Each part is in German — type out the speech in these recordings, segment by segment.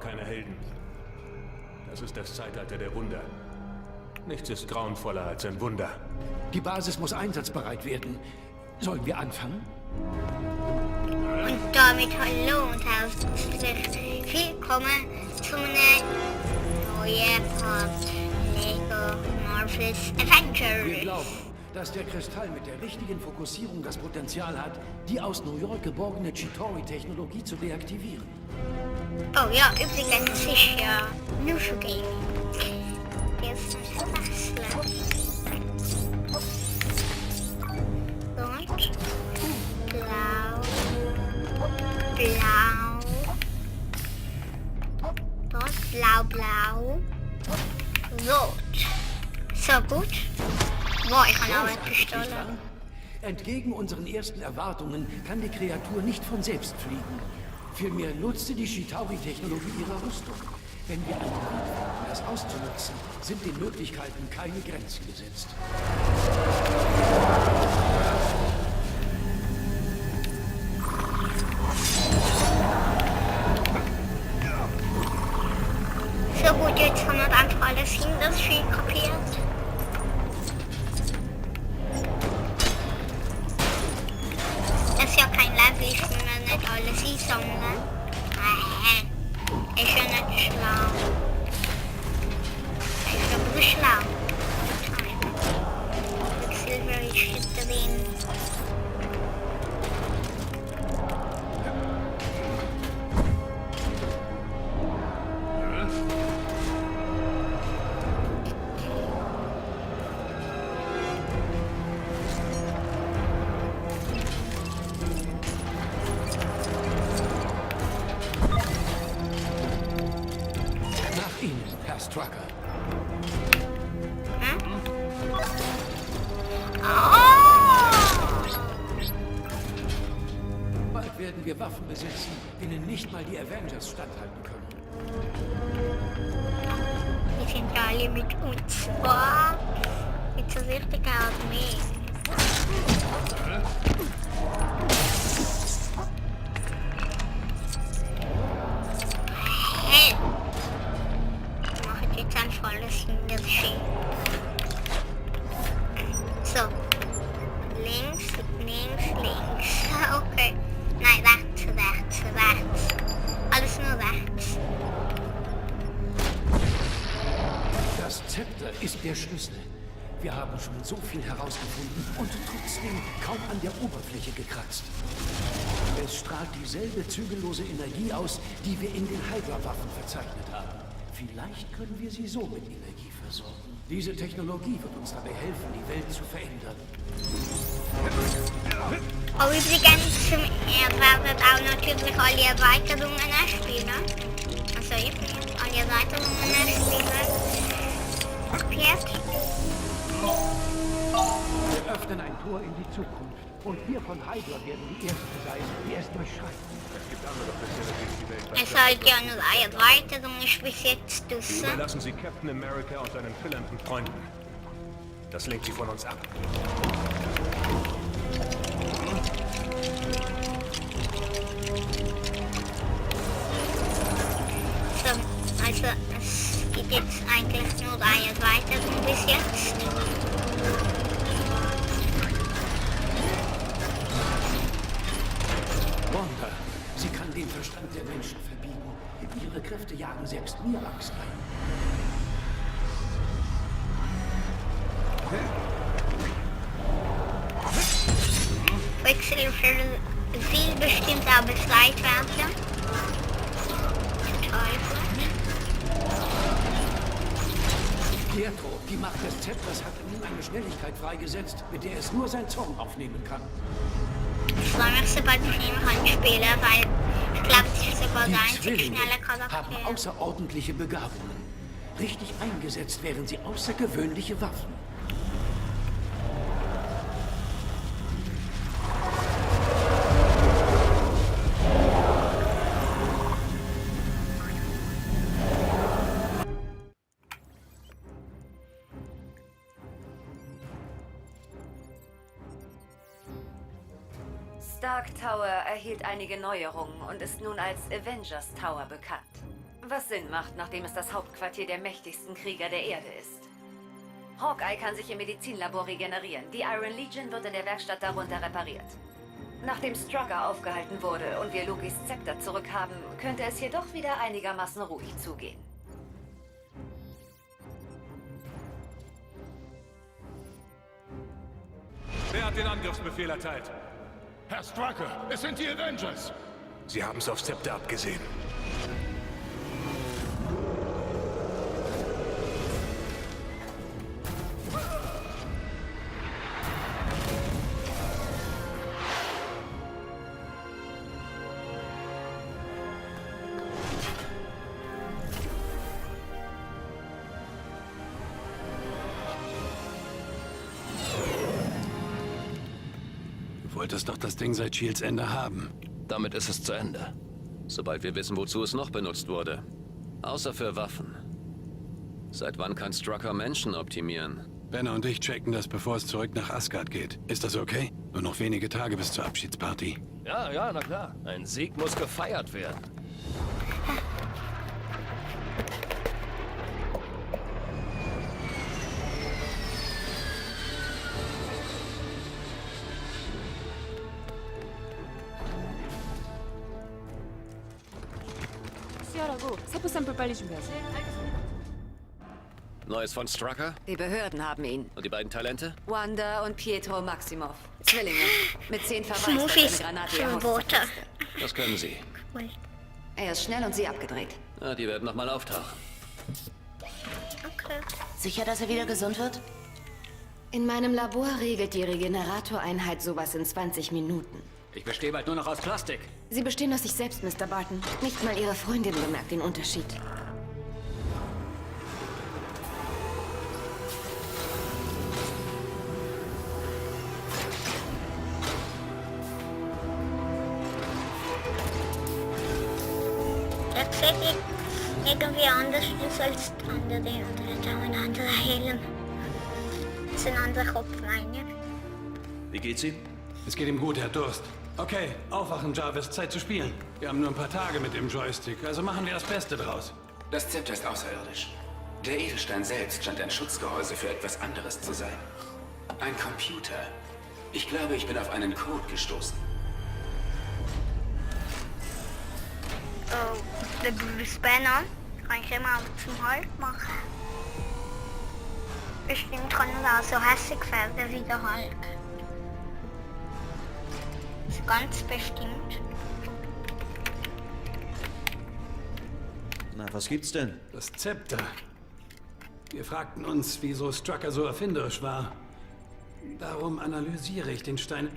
braucht keine Helden. Das ist das Zeitalter der Wunder. Nichts ist grauenvoller als ein Wunder. Die Basis muss einsatzbereit werden. Sollen wir anfangen? Und damit hallo und herzlich willkommen zu einem neuen Part Lego Marvel's Avengers. Wir glauben, dass der Kristall mit der richtigen Fokussierung das Potenzial hat, die aus New York geborgene Chitauri-Technologie zu deaktivieren. Oh ja, übrigens ist ja Nushu Gaming. Jetzt muss ich wechseln. Gut. Blau. Blau. Dort blau, blau. Rot. So gut. Boah, ich habe auch eine Pistole. Entgegen unseren ersten Erwartungen kann die Kreatur nicht von selbst fliegen. Vielmehr nutzte die Chitauri-Technologie ihre Rüstung. Wenn wir einen Weg finden, das auszunutzen, sind den Möglichkeiten keine Grenzen gesetzt. So gut, jetzt haben wir einfach alles hin, das Spiel kapiert. Das ist ja kein Level, ich will mir nicht alles einsammeln. Ist ja nicht schlau. Ist aber schlau. Silber ist drin. Trucker. Bald werden wir Waffen besitzen, denen nicht mal die Avengers standhalten können. Die sind alle mit uns. Boah, mit so richtiger Armee. Alles in der Schiene. So. Links, links, links. Okay. Nein, rechts, rechts, rechts. Alles nur rechts. Das Zepter ist der Schlüssel. Wir haben schon so viel herausgefunden und trotzdem kaum an der Oberfläche gekratzt. Es strahlt dieselbe zügellose Energie aus, die wir in den Hydra-Waffen verzeichnet haben. Vielleicht können wir sie so mit Energie versorgen. Diese Technologie wird uns dabei helfen, die Welt zu verändern. Oh, übrigens, ihr werdet auch natürlich alle Erweiterungen erspielen. Also ich alle Erweiterungen erspielen. Jetzt. Wir öffnen ein Tor in die Zukunft. Und wir von Hydra werden die Ersten sein, die es durchschreiten. Es halt ja nur eine Erweiterung ist bis jetzt draussen. Überlassen Sie Captain America und seinen fillernden Freunden. Das lenkt sie von uns ab. So, also es gibt jetzt eigentlich nur eine Erweiterung bis jetzt. Wanda, sie kann den Verstand der Menschen verbiegen. Ihre Kräfte jagen selbst mir Angst ein. Quicksilver will bestimmt auch befreit werden. Total gut. Pietro, die Macht des Zepters hat in ihm eine Schnelligkeit freigesetzt, mit der es nur sein Zorn aufnehmen kann. Ich freue mich, sobald ich ihn kann spielen, weil ich glaube, es ist sogar der Die einzige Zwillinge schnelle Charakter. haben außerordentliche Begabungen. Richtig eingesetzt wären sie außergewöhnliche Waffen. Stark Tower erhielt einige Neuerungen und ist nun als Avengers Tower bekannt. Was Sinn macht, nachdem es das Hauptquartier der mächtigsten Krieger der Erde ist. Hawkeye kann sich im Medizinlabor regenerieren. Die Iron Legion wird in der Werkstatt darunter repariert. Nachdem Strucker aufgehalten wurde und wir Lokis Zepter zurückhaben, könnte es jedoch wieder einigermaßen ruhig zugehen. Wer hat den Angriffsbefehl erteilt? Herr Strucker, es sind die Avengers. Sie haben es auf Scepter abgesehen. Du wolltest doch das Ding seit Shields Ende haben. Damit ist es zu Ende. Sobald wir wissen, wozu es noch benutzt wurde. Außer für Waffen. Seit wann kann Strucker Menschen optimieren? Banner und ich checken das, bevor es zurück nach Asgard geht. Ist das okay? Nur noch wenige Tage bis zur Abschiedsparty. Ja, na klar. Ein Sieg muss gefeiert werden. 수혈하고 세포 샘플 빨리 준비하세요. Neues von Strucker? Die Behörden haben ihn. Und die beiden Talente? Wanda und Pietro Maximoff. Zwillinge. Mit 10 Verweisen und Smoothies eine Granate ihr Haus von Water. zerstört. Das können sie. Cool. Er ist schnell und sie abgedreht. Ja, die werden nochmal auftauchen. Okay. Sicher, dass er wieder gesund wird? In meinem Labor regelt die Regeneratoreinheit sowas in 20 Minuten. Ich bestehe bald nur noch aus Plastik. Sie bestehen aus sich selbst, Mr. Barton. Nicht mal Ihre Freundin bemerkt den Unterschied. Das sieht irgendwie anders aus als die andere. Und er hat auch einen anderen Helm. Das ist ein anderer Kopf, meine ich. Wie geht's ihm? Es geht ihm gut, Herr Durst. Okay, aufwachen, Jarvis. Zeit zu spielen. Wir haben nur ein paar Tage mit dem Joystick, also machen wir das Beste draus. Das Zepter ist außerirdisch. Der Edelstein selbst scheint ein Schutzgehäuse für etwas anderes zu sein. Ein Computer. Ich glaube, ich bin auf einen Code gestoßen. Oh, der Bruce Banner kann ich immer zum Halt machen. Bestimmt kann er auch so hässlich werden wie der Hulk. Das ganz bestimmt. Na, was gibt's denn? Das Zepter. Wir fragten uns, wieso Strucker so erfinderisch war. Darum analysiere ich den Stein.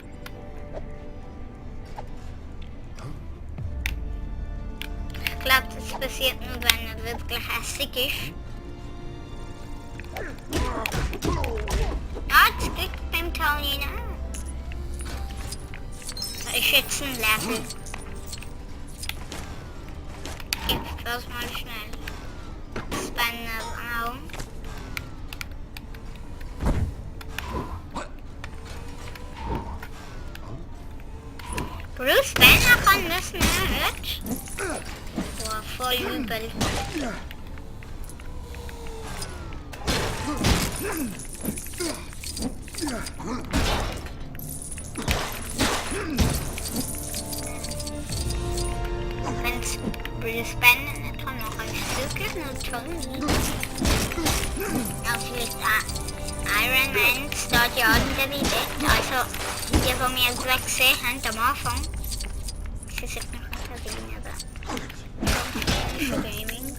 Ich glaube, das passiert nur, wenn er wirklich hässlich ist. Ah, das geht beim Tony nach. Das ist jetzt ein Level. Ich das mal schnell. Spanner Raum. Bruce Banner kann das nicht. Boah, voll übel. Wenn es Bruce Banner nicht kann, noch ein Stück nur Tony. Also ist Iron Man steht ja andere wieder. Also die, die wir gleich gesehen haben am Anfang. Sie sind noch nicht drin, aber für Gaming.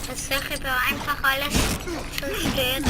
Versuche aber einfach alles zu stören.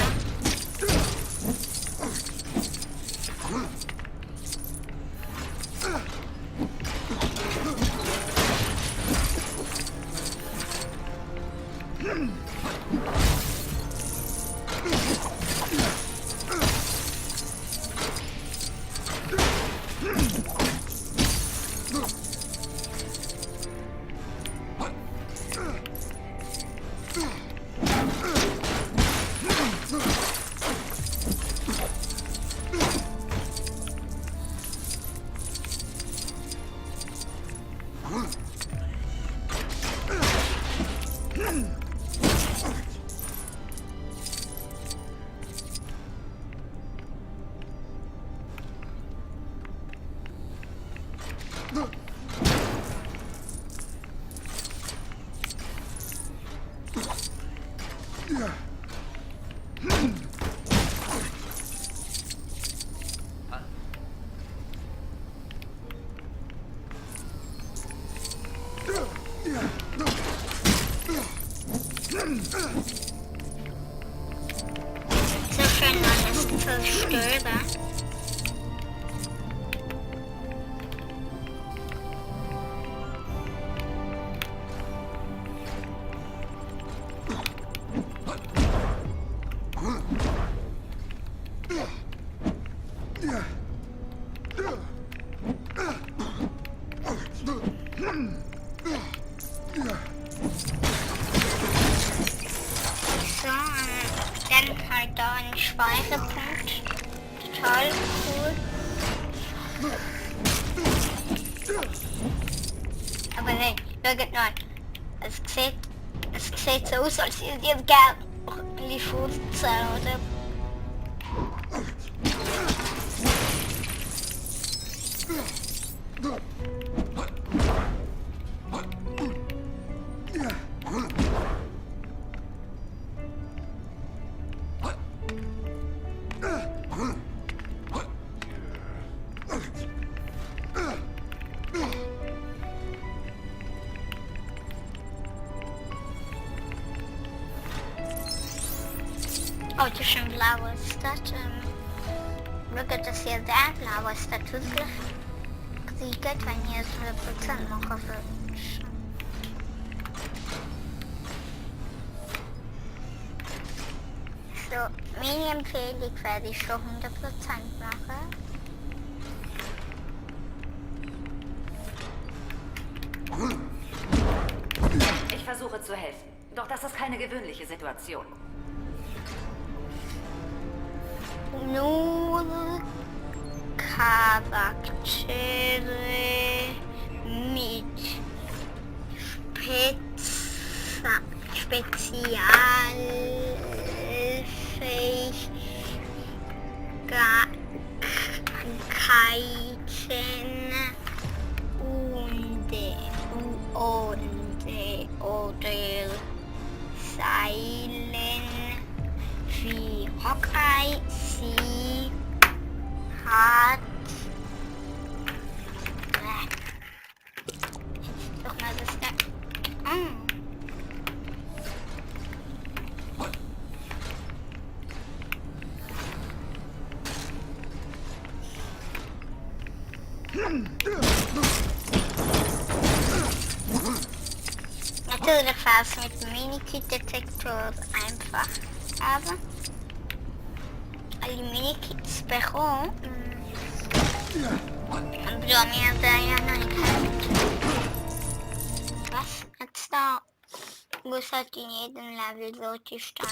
So schön alles zerstören. Dann halt da ein Speicherpunkt. Total cool. Aber hey, schaut mal. Es sieht so aus, als ihr gerne ein bisschen Fußzähl, oder? Oh, das ist ein blauer Stat. Schaut, dass ihr der blaue Stat wirklich kriegt, wenn ihr es 100% machen würdet. So, meine Empfehlung werde ich schon 100% machen. Ich versuche zu helfen. Doch das ist keine gewöhnliche Situation. Nur Charaktere mit Spezialfähigkeiten oder Seilen wie Hawkeye sie hat. Jetzt doch mal das da. Natürlich war es mit dem Minikit-Detektor einfach, aber alle Minikits bekommen und wir haben da ja noch nicht gehabt. Was? Jetzt da muss halt in jedem Level so die Steine.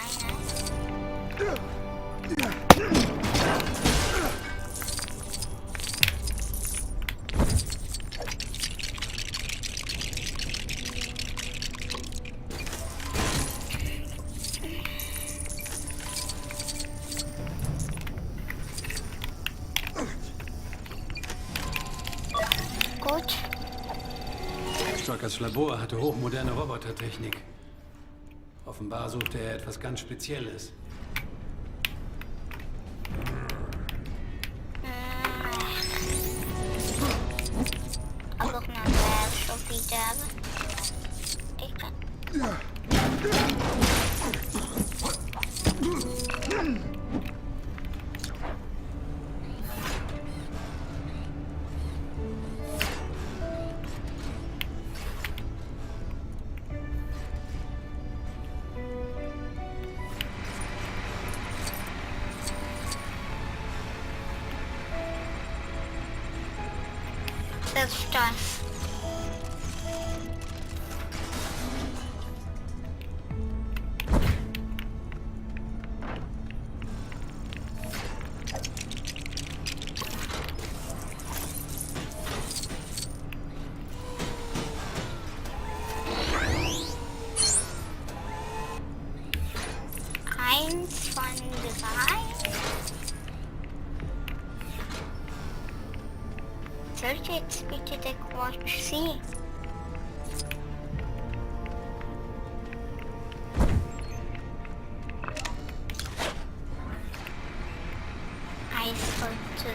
Gut. Struckers Labor hatte hochmoderne Robotertechnik. Auf Offenbar suchte er etwas ganz Spezielles. Alsof ik naar de Sophie hebben. Ik kan. Dat is das. Eins von 3. Sollte jetzt bitte der Quatsch sein? Eins von 2.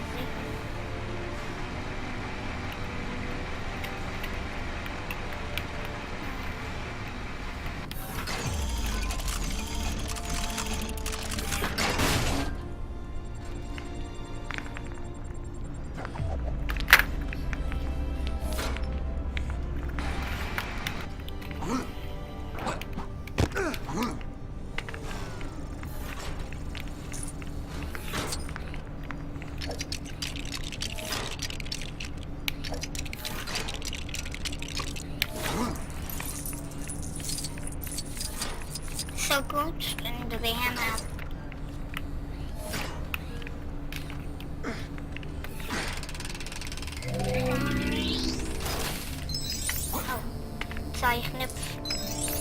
So gut, dann drehen wir. Oh, Zeichnen.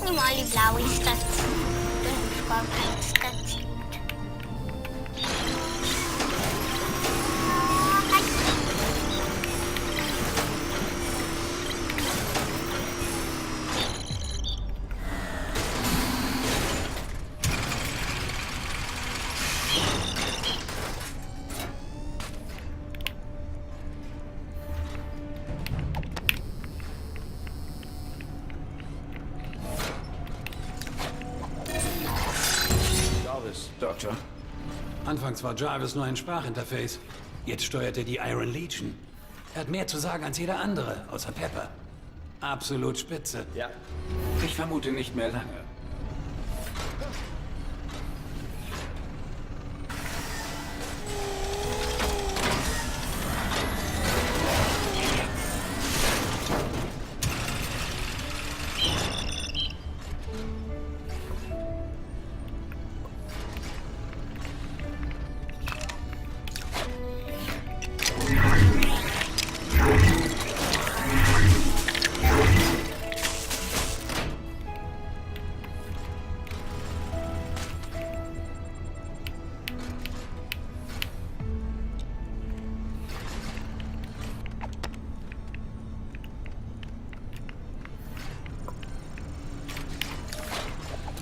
Nimm mal die blaue Stadt. Dann ist gar keine Stadt. Doktor. Anfangs war Jarvis nur ein Sprachinterface. Jetzt steuert er die Iron Legion. Er hat mehr zu sagen als jeder andere, außer Pepper. Absolut spitze. Ja. Ich vermute nicht mehr lange.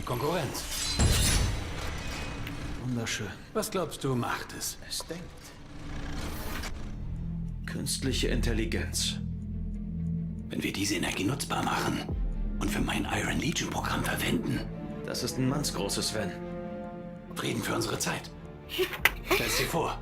Konkurrenz. Wunderschön. Was glaubst du, macht es? Es denkt. Künstliche Intelligenz. Wenn wir diese Energie nutzbar machen und für mein Iron Legion Programm verwenden. Das ist ein mannsgroßes Wenn. Frieden für unsere Zeit. Stell's dir vor.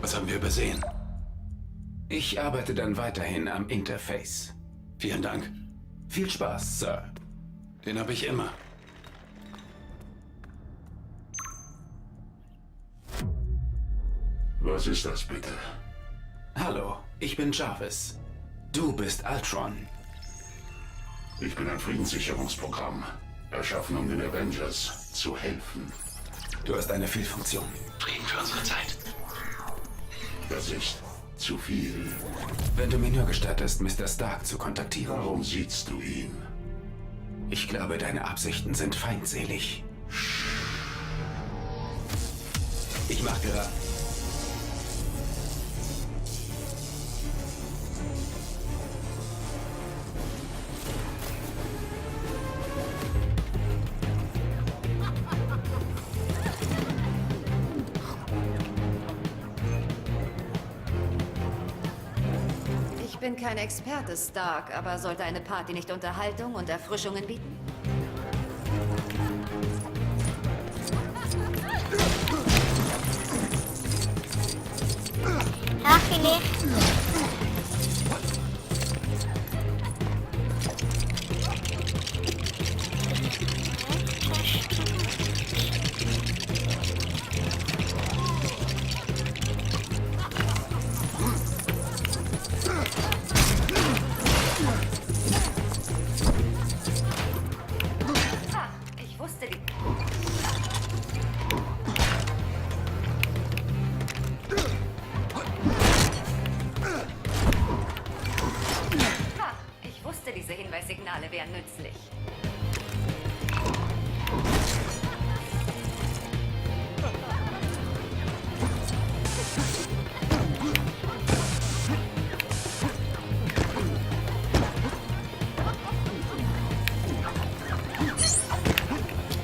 Was haben wir übersehen? Ich arbeite dann weiterhin am Interface. Vielen Dank. Viel Spaß, Sir. Den habe ich immer. Was ist das bitte? Hallo, ich bin Jarvis. Du bist Ultron. Ich bin ein Friedenssicherungsprogramm, erschaffen, um den Avengers zu helfen. Du hast eine Fehlfunktion. Frieden für unsere Zeit. Das ist zu viel. Wenn du mir nur gestattest, Mr. Stark zu kontaktieren. Warum siehst du ihn? Ich glaube, deine Absichten sind feindselig. Ich mach gerade. Ich bin kein Experte, Stark, aber sollte eine Party nicht Unterhaltung und Erfrischungen bieten? Ja, vielleicht. Ha, ich wusste die... Ha, ich wusste, diese Hinweissignale wären nützlich.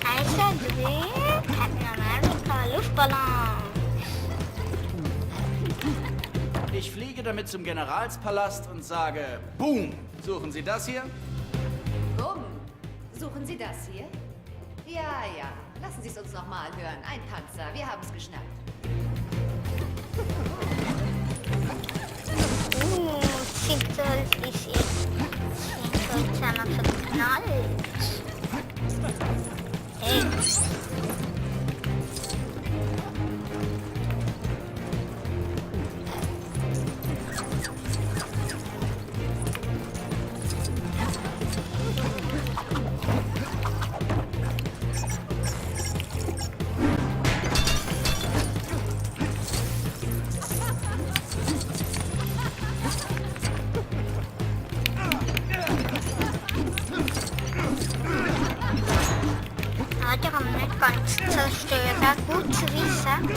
Also, Glück, Captain America, Luftballon. Ich fliege damit zum Generalspalast und sage, Boom! Suchen Sie das hier? Bumm. Suchen Sie das hier? Ja, ja. Lassen Sie es uns nochmal hören. Ein Panzer. Wir haben es geschnappt. Zinkholz ist jetzt. Zinkholz haben wir verknallt. Hey. Ja, die haben nicht ganz Zerstörer, gut zu wissen.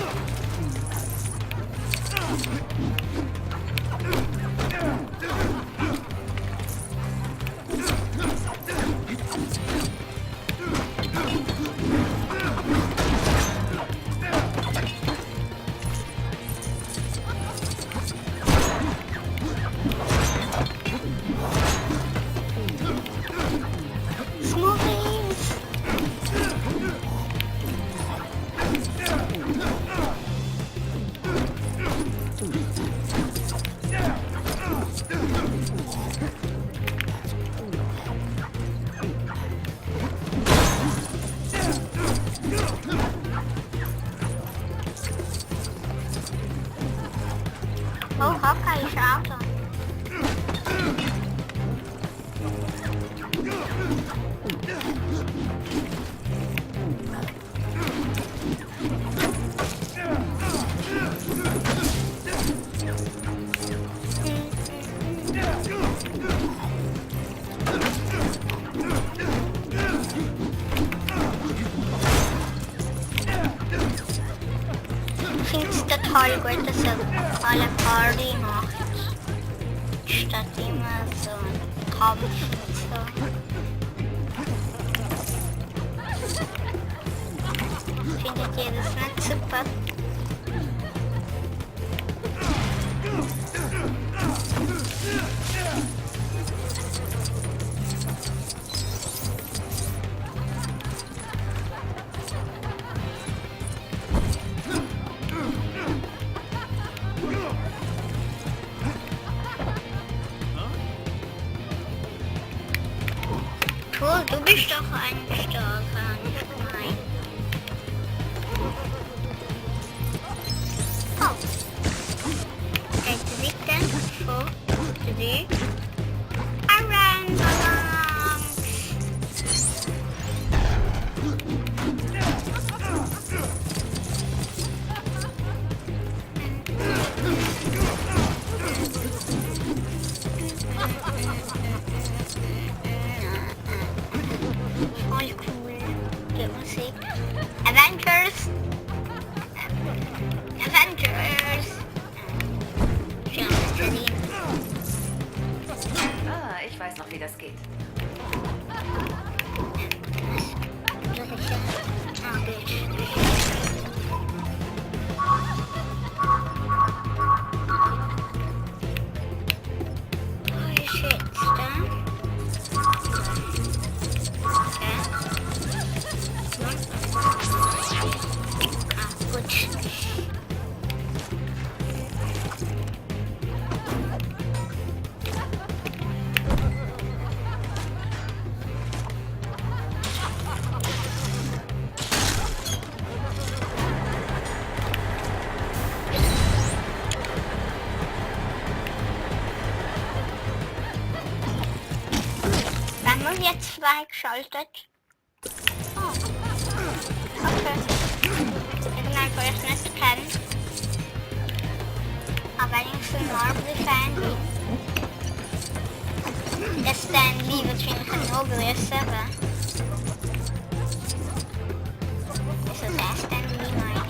Smoothies. Oh, Hawkeye ist Auto. Ich finde es total gut, dass er alle Party macht. Statt immer so ein Kampf und so. Findet ihr das nicht super? Cool, du bist doch ein starker, nicht mein. Oh. Exiten for 3 Iron Ballons. Musik. Avengers. Schönes Berlin. Ah, ich weiß noch, wie das geht. Dann muss jetzt freigeschaltet. Oh. Okay. Ich bin einfach jetzt nicht kennen. Aber wenn ich schon Marvel Fan bin, das Stan Lee wird wahrscheinlich noch größer, aber ist das der Stan Lee meine?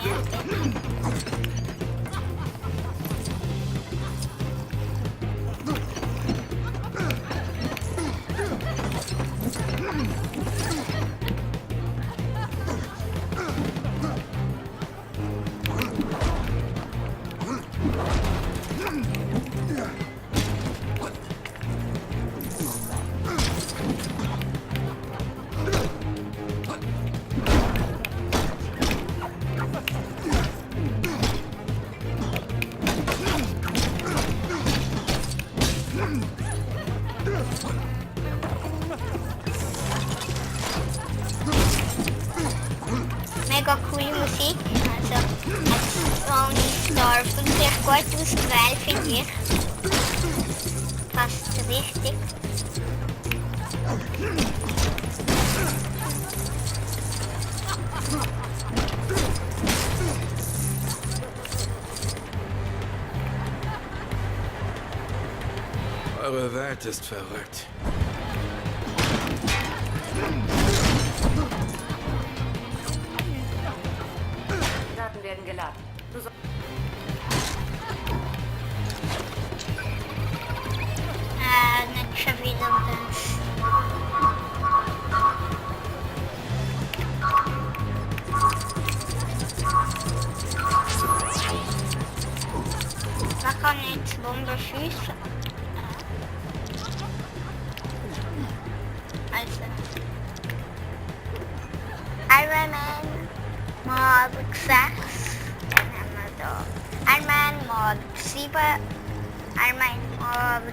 Mega coole Musik, also als Tony Stark und sehr gut ausgewählt, finde ich. Fast richtig. Eure Welt ist verrückt. Daten werden geladen. Du sollst... Nicht schon wieder das. Man kann jetzt Bombe schießen. Also. Iron Man Mod 6. Dann haben wir da Iron Man Mod 7. Iron Man Mod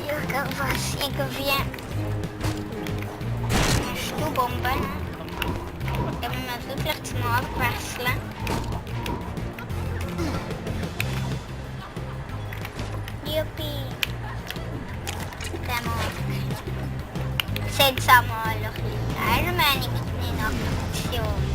irgendwas, irgendwie eine Stuhlbombe. Ich habe mir wirklich zum Mod wechseln. Juppie. Der Mod. Seht mal noch ein Iron Man in Aktion.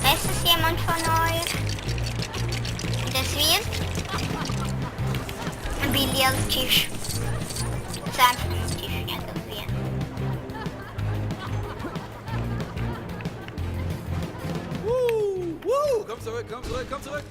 Weiß es jemand von euch? Das wird ein Billardtisch. Das ist einfach ein Tisch, irgendwie. Komm zurück, komm zurück, komm zurück!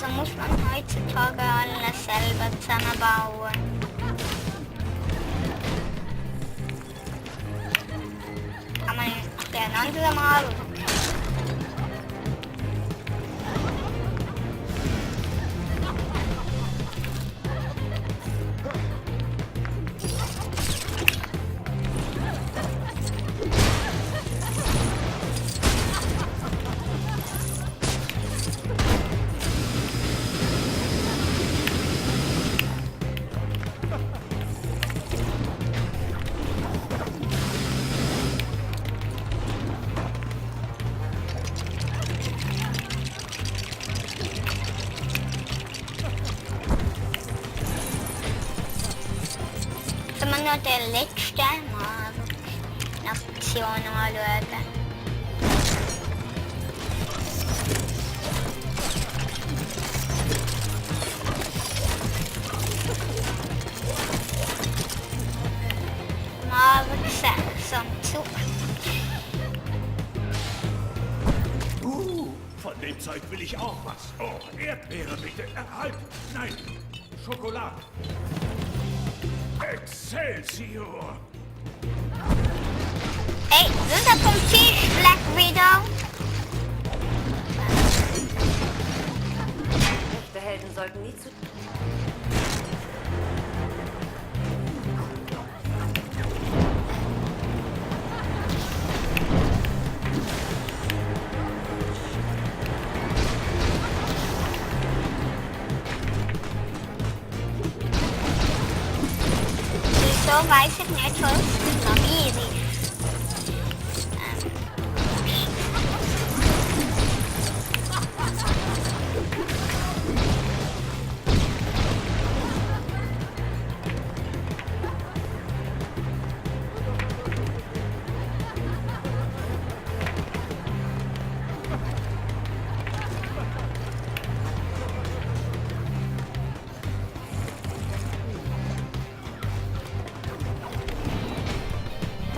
Also muss man heutzutage alles selber zusammenbauen. Kann man ein anderes Mal oder? Nur der letzte Mal die Aktion anschauen. Morgen 6 am Zug. Von dem Zeug will ich auch was. Oh, Erdbeere bitte. Halt! Nein, Schokolade. Excelsior! Ey, runter vom Tisch, Black Widow! Echte Helden sollten nie zu... So weiß ich nicht, was Navi ist.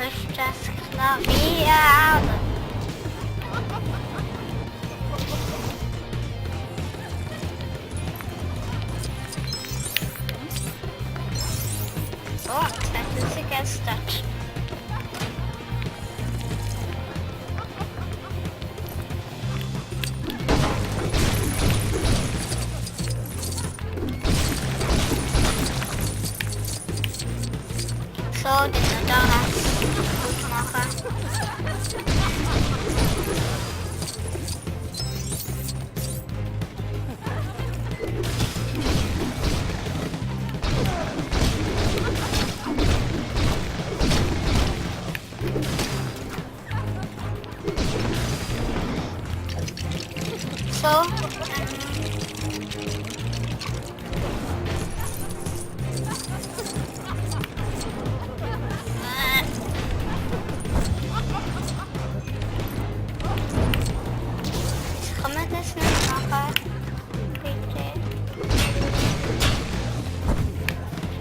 Ist das Klavier? Oh, das ist gestern. So, den da gut machen. So. Kann man das nicht machen? Bitte.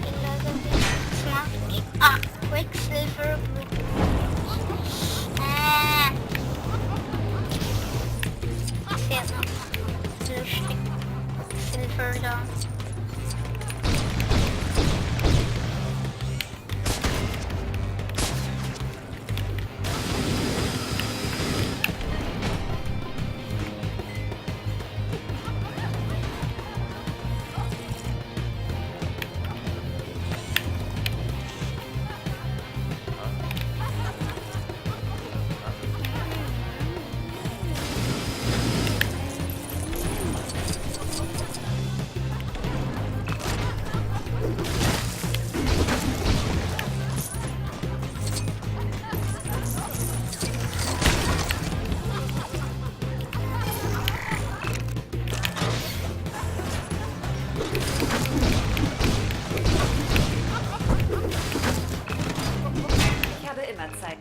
Ich glaube, das macht ich. Ah, Quicksilver. Sehr noch lustig. Silver da. Ich habe immer Zeit.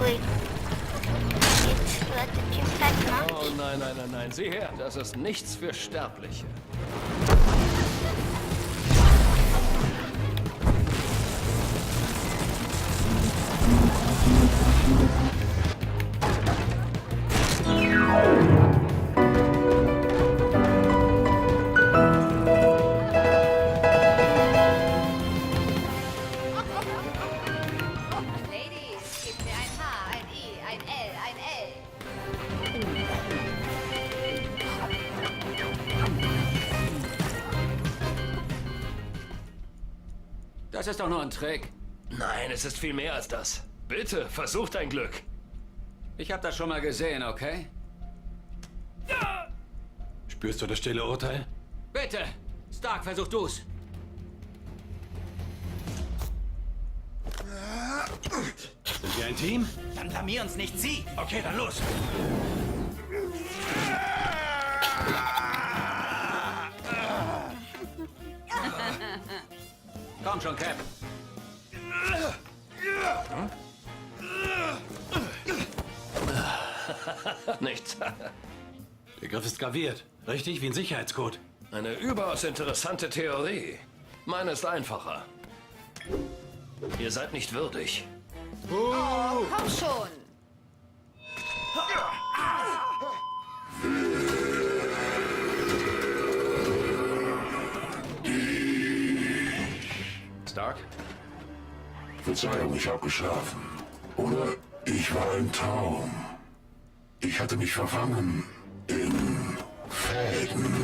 Ui. Jetzt wird der Typ fertig gemacht. Oh nein, nein, nein, nein. Sieh her, das ist nichts für Sterbliche. Das ist doch nur ein Trick. Nein, es ist viel mehr als das. Bitte, versuch dein Glück. Ich habe das schon mal gesehen, okay? Spürst du das stille Urteil? Bitte! Stark, versuch du's. Sind wir ein Team? Dann blamier uns nicht, sie! Okay, dann los. Komm schon, Cap. Nichts. Der Griff ist graviert. Richtig wie ein Sicherheitscode. Eine überaus interessante Theorie. Meine ist einfacher. Ihr seid nicht würdig. Oh, komm schon! Stark? Verzeihung, ich habe geschlafen. Oder ich war ein Traum. Ich hatte mich verfangen in Fäden.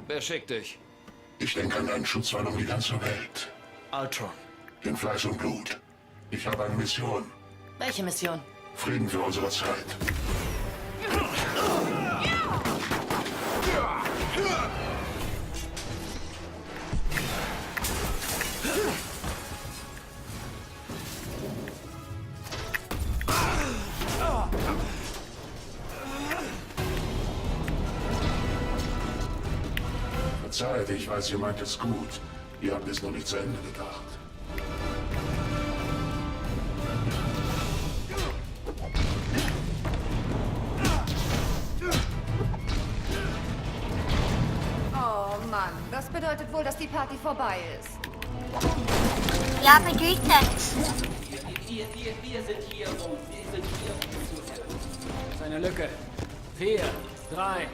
Wer schickt dich? Ich denke an einen Schutzwall um die ganze Welt. Ultron. In Fleisch und Blut. Ich habe eine Mission. Welche Mission? Frieden für unsere Zeit. Verzeiht, ich weiß, ihr meint es gut. Ihr habt es noch nicht zu Ende gedacht. Oh Mann, das bedeutet wohl, dass die Party vorbei ist. Ja, bedeutet es. Wir sind hier, um zu helfen. Das ist eine Lücke. 4, 3.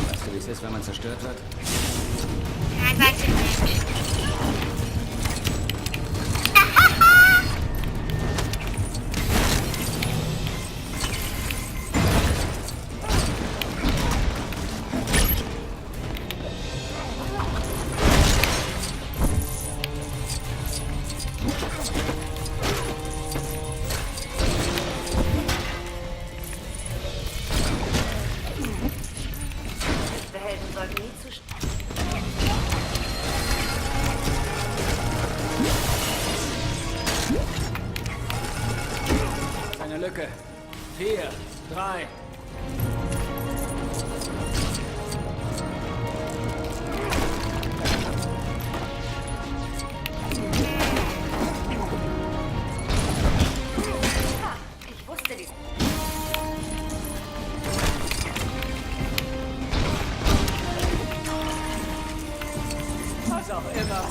Weißt du, wie es ist, wenn man zerstört wird? Nein, weiß ich nicht. Echte Helden sollten nie zu... Das ist eine Lücke. 4, 3. Ich wusste dies. Was auch immer.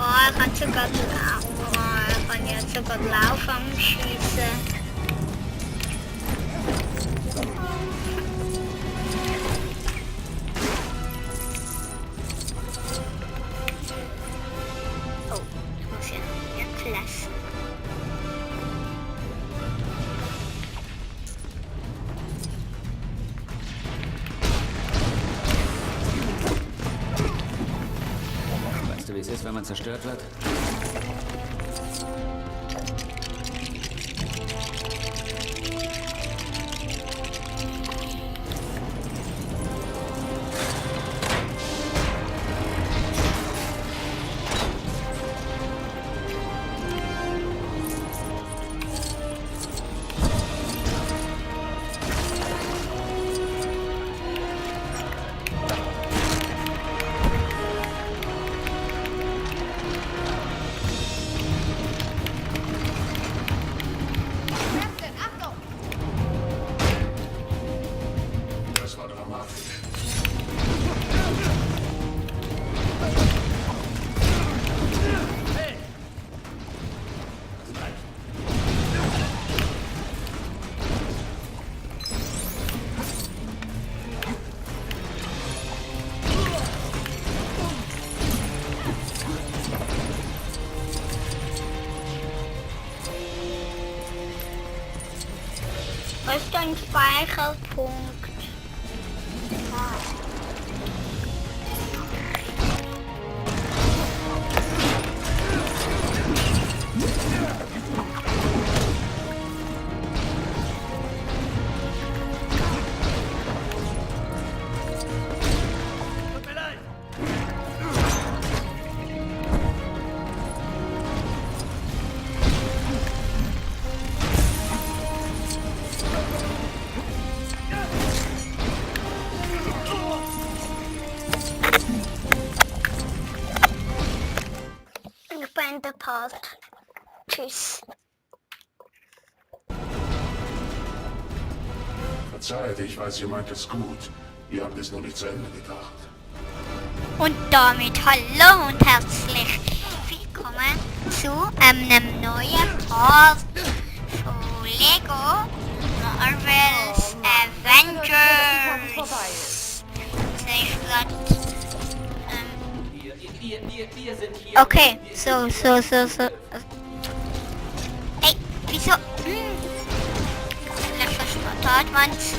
Oh, er kann sogar laufen. Oh, er kann jetzt sogar laufen schießen. Oh, ich muss ja jetzt lassen. Weißt du, wie es ist, wenn man zerstört wird? Wo ist dein Speicherpunkt? Ich beende Part. Tschüss. Verzeiht, ich weiß, ihr meint es gut. Ihr habt es nur nicht zu Ende gedacht. Und damit hallo und herzlich willkommen zu einem neuen Part von Lego Marvel's Avengers. Okay, so. Ey, wieso? Vielleicht verspottert man's.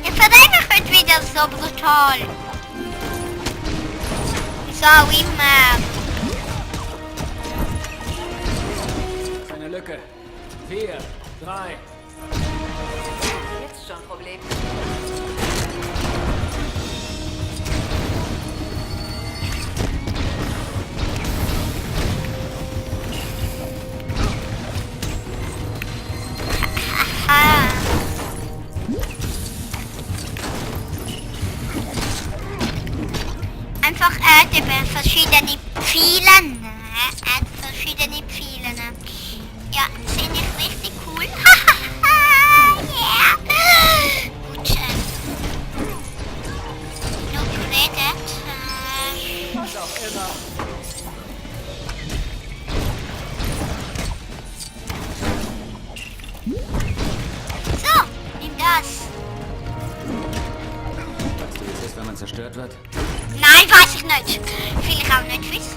Ihr verteidigt wieder so brutal. So immer. Eine Lücke. 4, 3. Jetzt schon Problem. Ah. Einfach verschiedene Pfeile. Verschiedene Pfeile. Ja, finde ich richtig cool. Yeah. Gut. Nur geredet. Was auch immer. So, nimm das. Weißt du, wie es ist, wenn man zerstört wird? Nein, weiß ich nicht. Will ich auch nicht wissen.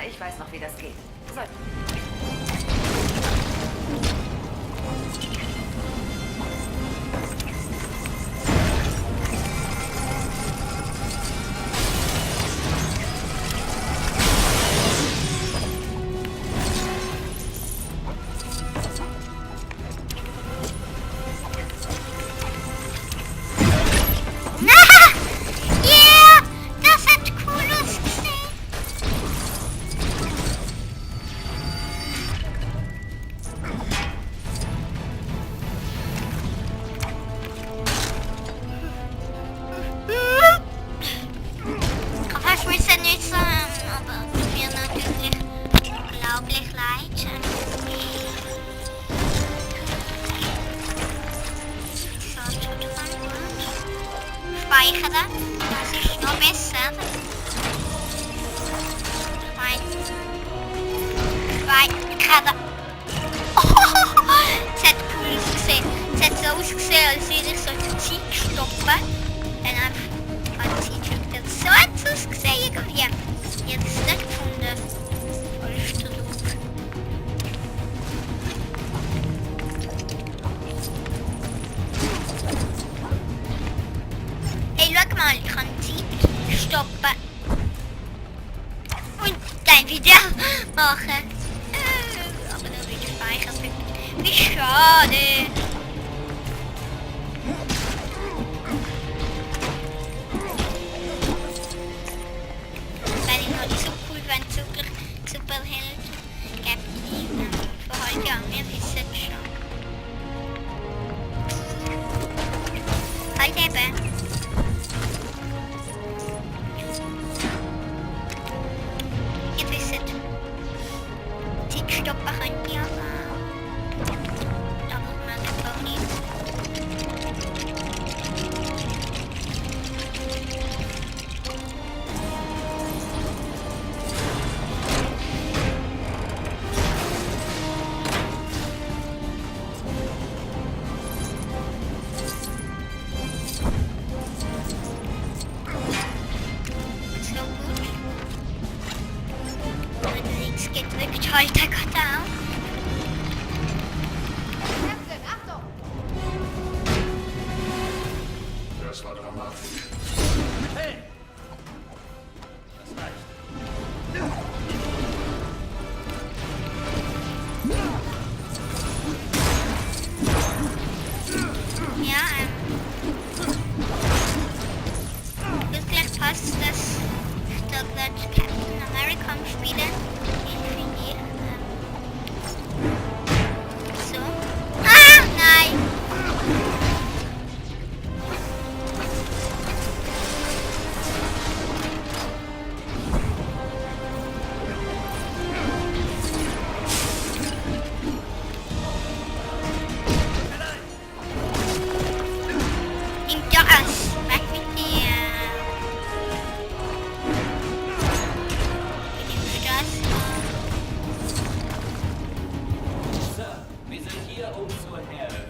Ich weiß noch, wie das geht. So. Yeah, das hat cool ausgesehen. Was müssen nicht sein, aber mir natürlich unglaublich leid. Speichern, das ist noch besser. Speichern. Oh, es hat cool ausgesehen. Es hat so ausgesehen, als würde ich so die Zeit stoppen. Dann einfach die Zeit stoppt. So hat es ausgesehen irgendwie. Ich habe es nicht gefunden. Voll ist da doof. Hey, schau mal, ich kann die Zeit stoppen. Und dann wieder machen. Aber dann wird gespeichert. Wie schade. Wäre ich noch nicht so cool, wenn es wirklich Superheld gibt. Verhalten, ja, wir wissen es schon. Halt eben. Ihr wisst, Zeit stoppen könnt ihr, aber da muss man Hey! Das reicht. Ja, wird gleich passt, dass ich da gleich Captain America spiele. Irgendwie, so. Ah, nein! Nimmt das! Weg mit dir! Wie nimmst du das? Sir, wir sind hier, um zu helfen.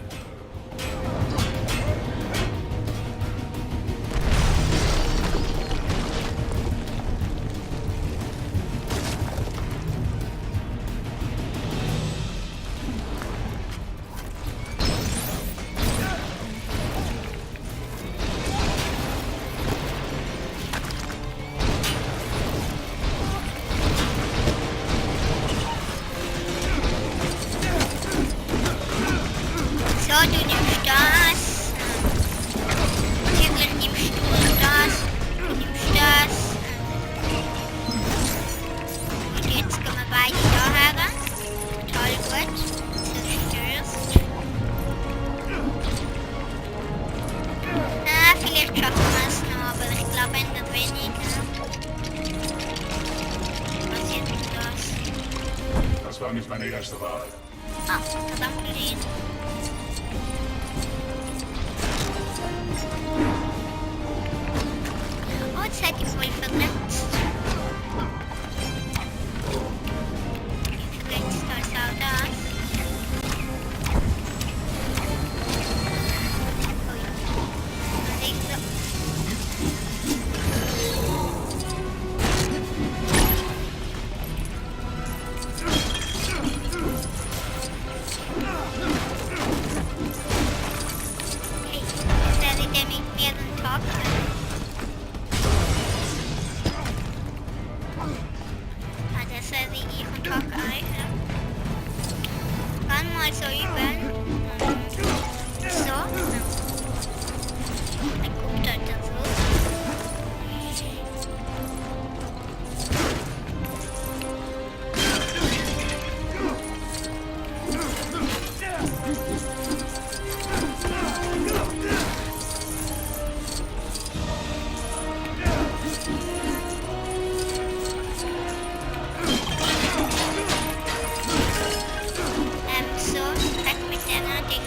So, du nimmst das. Zirkel nimmst du das. Du nimmst das. Und jetzt kommen wir beide daher. Total gut. Zerstörst. Vielleicht schaffen wir es noch, aber ich glaube, ändert wenig. Was jetzt mit das? Das war nicht meine erste Wahl. Ah, verdammt gelesen. Oh, jetzt hätte ich wohl verletzt. Verletzt als auch das. Ui. Und ich so. Hey, soll ich denn mit mir den Tag haben? Das soll wie ich und Tag ein. Kann mal so üben. So. Dann guckt halt dann so. So, weg mit der Dinge.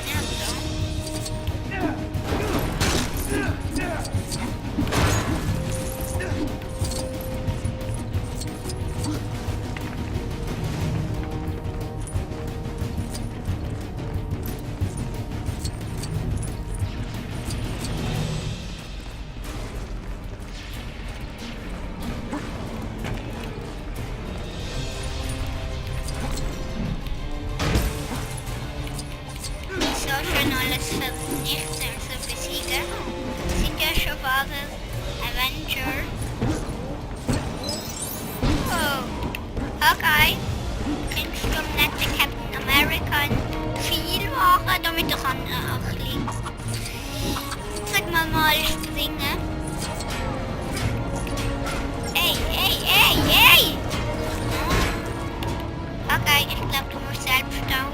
So schon alles vernichten, also besiegen. Sind ja schon wahre Avenger. Oh, Hawkeye, kannst du am netten Captain America viel machen, damit er kann auch liegen. Sag mal springen. Ey, ey, ey, ey! Hawkeye, ich glaube, du musst selbst laufen.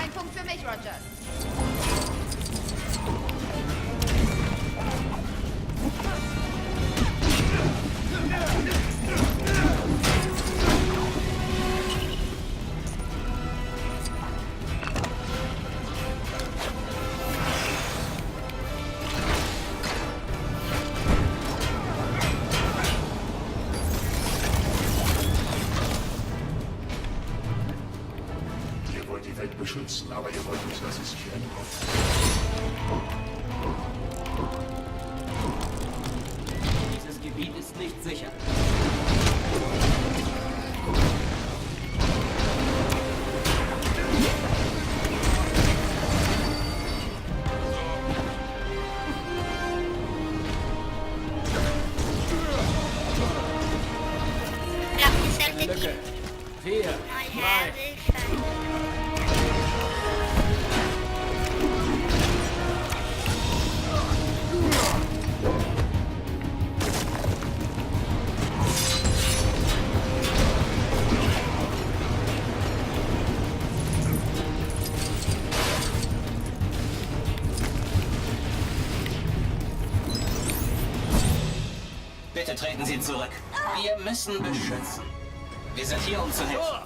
Ein Punkt für mich, Roger. Ihr wollt die Welt beschützen, aber ihr wollt nicht, dass sie sich ändert. Bitte treten Sie zurück. Wir müssen beschützen. Wir sind hier, um zu helfen.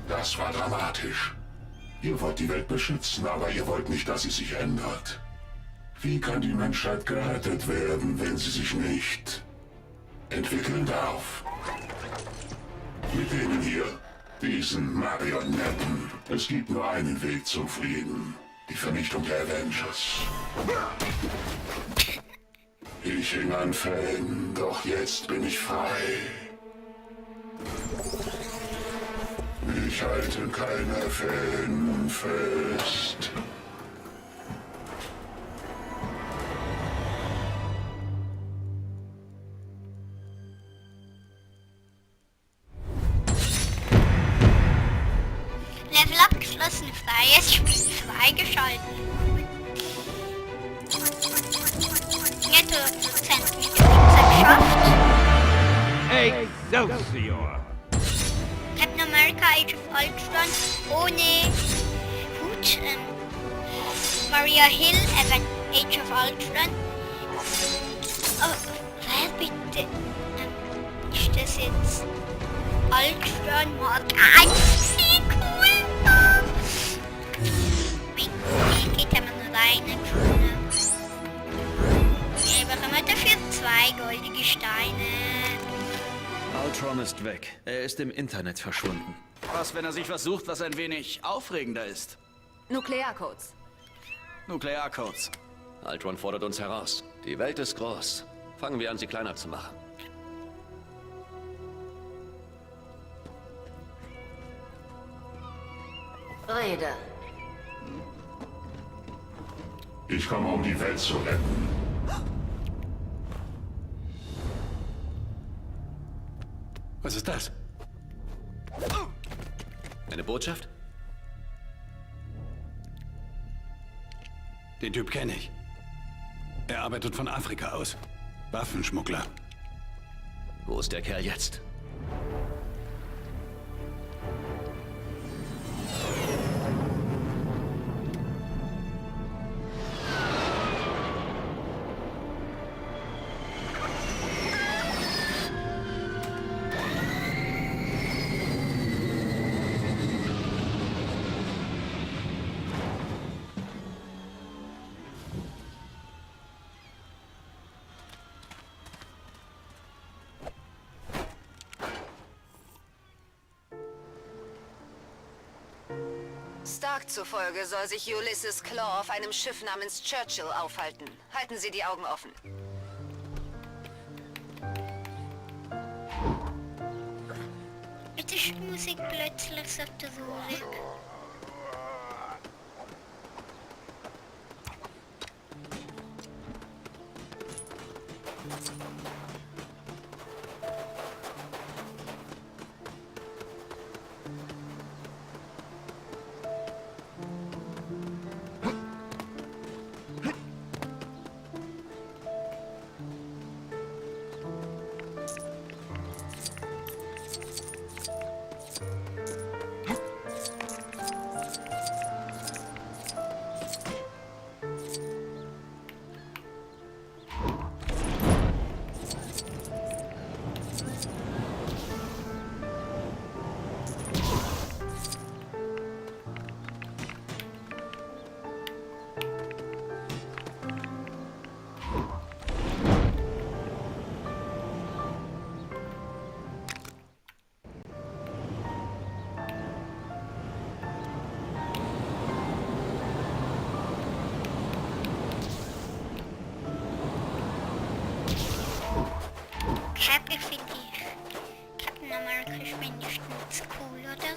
Das war dramatisch. Ihr wollt die Welt beschützen, aber ihr wollt nicht, dass sie sich ändert. Wie kann die Menschheit gerettet werden, wenn sie sich nicht entwickeln darf? Mit denen hier, diesen Marionetten. Es gibt nur einen Weg zum Frieden. Die Vernichtung der Avengers. Ich hing an Fäden, doch jetzt bin ich frei. Ich halte keine Fäden fest. Level abgeschlossen, freies Spiel freigeschaltet. Netto-Prozent geschafft. Excelsior! Captain America Age of Ultron ohne Hut. Maria Hill Age of Ultron. Oh, wer bitte? Ist das jetzt Ultron Mark 1 Sequel? Wie geht da nur rein? Wir bekommen dafür 2 goldige Steine. Ultron ist weg. Er ist im Internet verschwunden. Was, wenn er sich was sucht, was ein wenig aufregender ist? Nuklearcodes. Nuklearcodes. Ultron fordert uns heraus. Die Welt ist groß. Fangen wir an, sie kleiner zu machen. Rede. Ich komme, um die Welt zu retten. Was ist das? Eine Botschaft? Den Typ kenne ich. Er arbeitet von Afrika aus. Waffenschmuggler. Wo ist der Kerl jetzt? Stark zufolge soll sich Ulysses Claw auf einem Schiff namens Churchill aufhalten. Halten Sie die Augen offen. Jetzt ist die Musik plötzlich so traurig. Happy finde ich. Captain America ist mindestens cool, oder?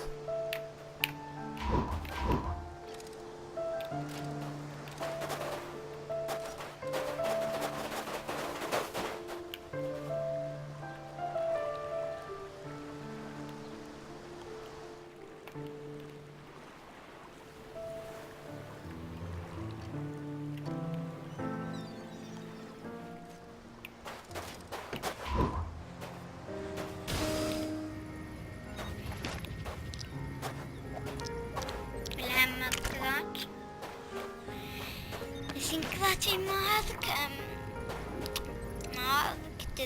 Wir sind gerade im Markt.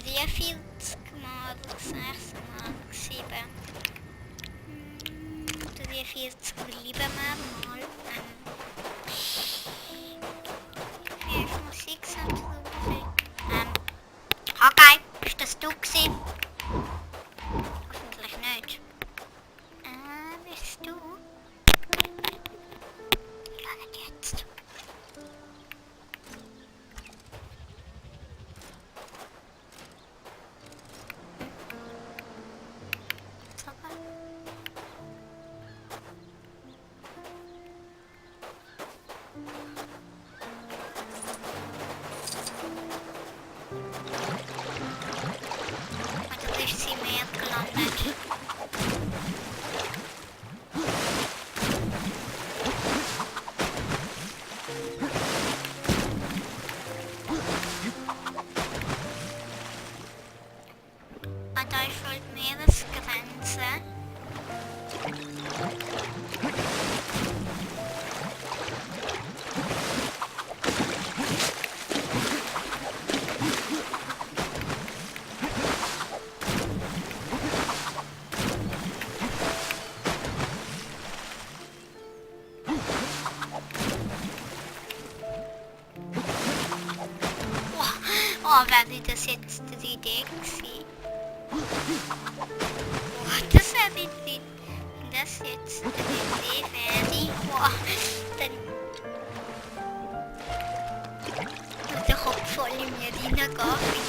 43 mal 6 mal 7. 43 bleiben wir mal. 5 mal 6 und so. Okay, ist das du gewesen? Hoffentlich nicht. Bist du? Schaut jetzt. Oder ist sie mehr gelandet? Da ist halt Meeresgrenze. Oh, wäre das jetzt die Idee gewesen? Oh, das wäre witzig. Wenn das jetzt die Idee wäre. Oh, dann wird der Kopf voll in mir reingehen, finde ich.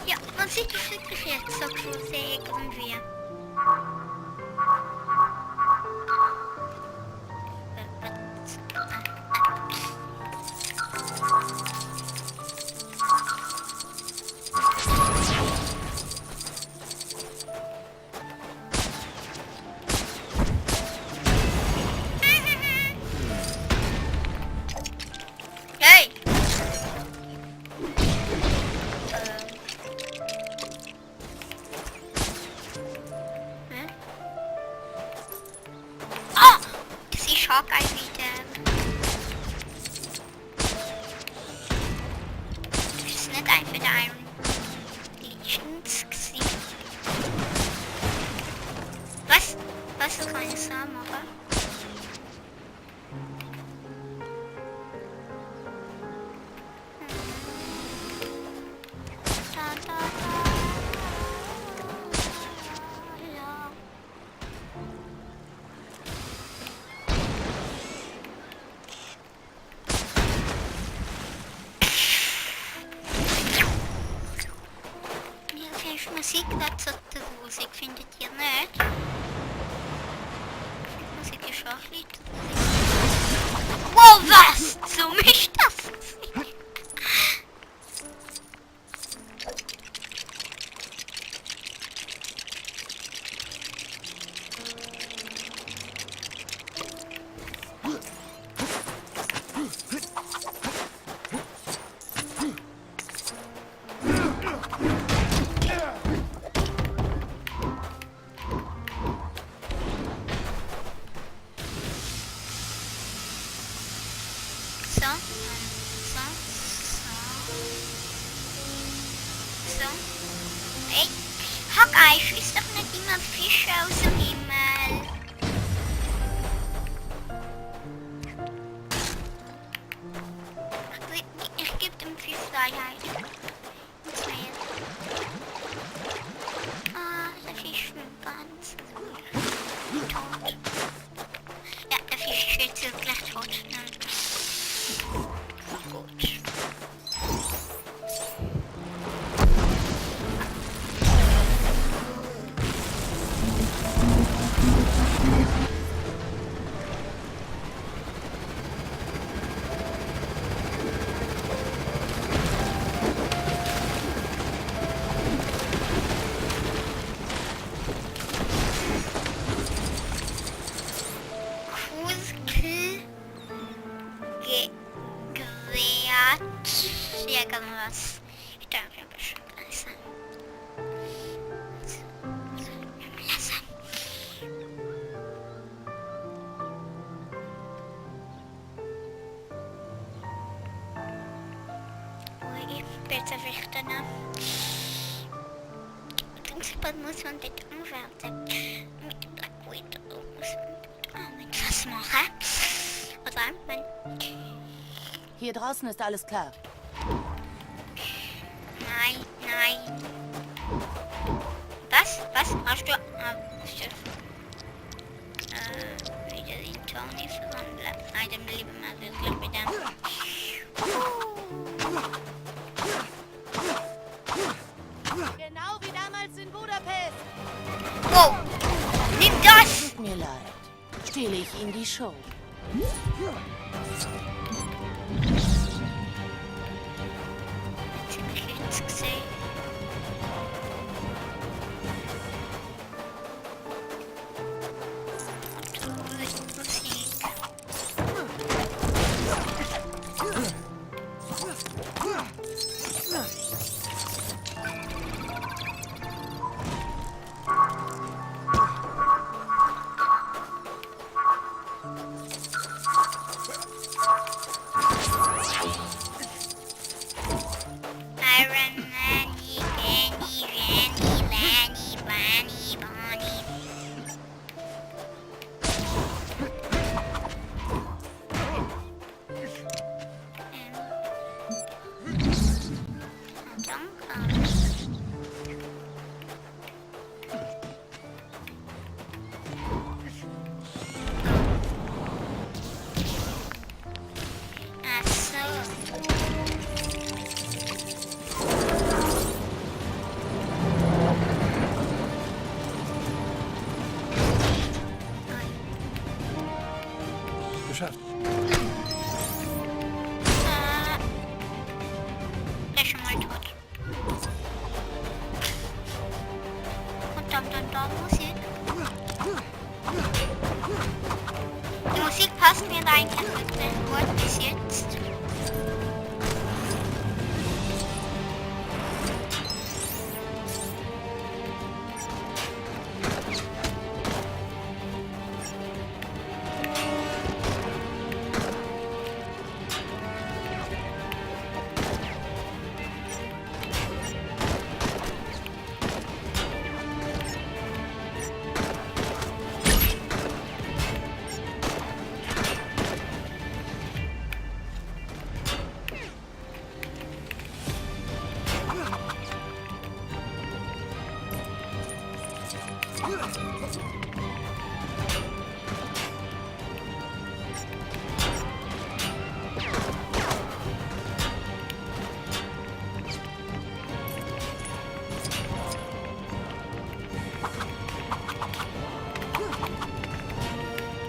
Ja, man sieht es wirklich jetzt so groß irgendwie. Hey! Oh! Das ist Hawkeye wieder. Das ist nicht einfach der Iron Legions gewesen. Was? Was kann ich so machen? Musik gerade so trusig, findet ihr nicht? Musik ist auch nicht trusig. Wow, was? So mischt das? So. Ey, Hawkeye, schießt doch nicht immer Fische aus dem Himmel. Ich gebe dem Fisch Freiheit. Ins Meer. Ah, der Fisch schwimmt ganz tot. Ja, der Fisch ist jetzt wirklich tot. Gut. Irgendwas. Ich denke bestimmt alles. Bösewichte, ne? Prinzipiell muss man dort anwerten. Mit dem Black Widow muss man dort was machen. Oder man... Hier draußen ist alles klar. Nein, nein. Was? Was? Hast du... wieder in Tony verwandeln. Nein, dann lieber mal wirklich mit dem... Genau wie damals in Budapest. Wow! Nimm das! Tut mir leid. Stehle ich Ihnen die Show. Ziemlich jetzt gesehen. Geschafft. Der ist schon mal tot. Und dann Musik. Die Musik passt mir da eigentlich gut bis jetzt.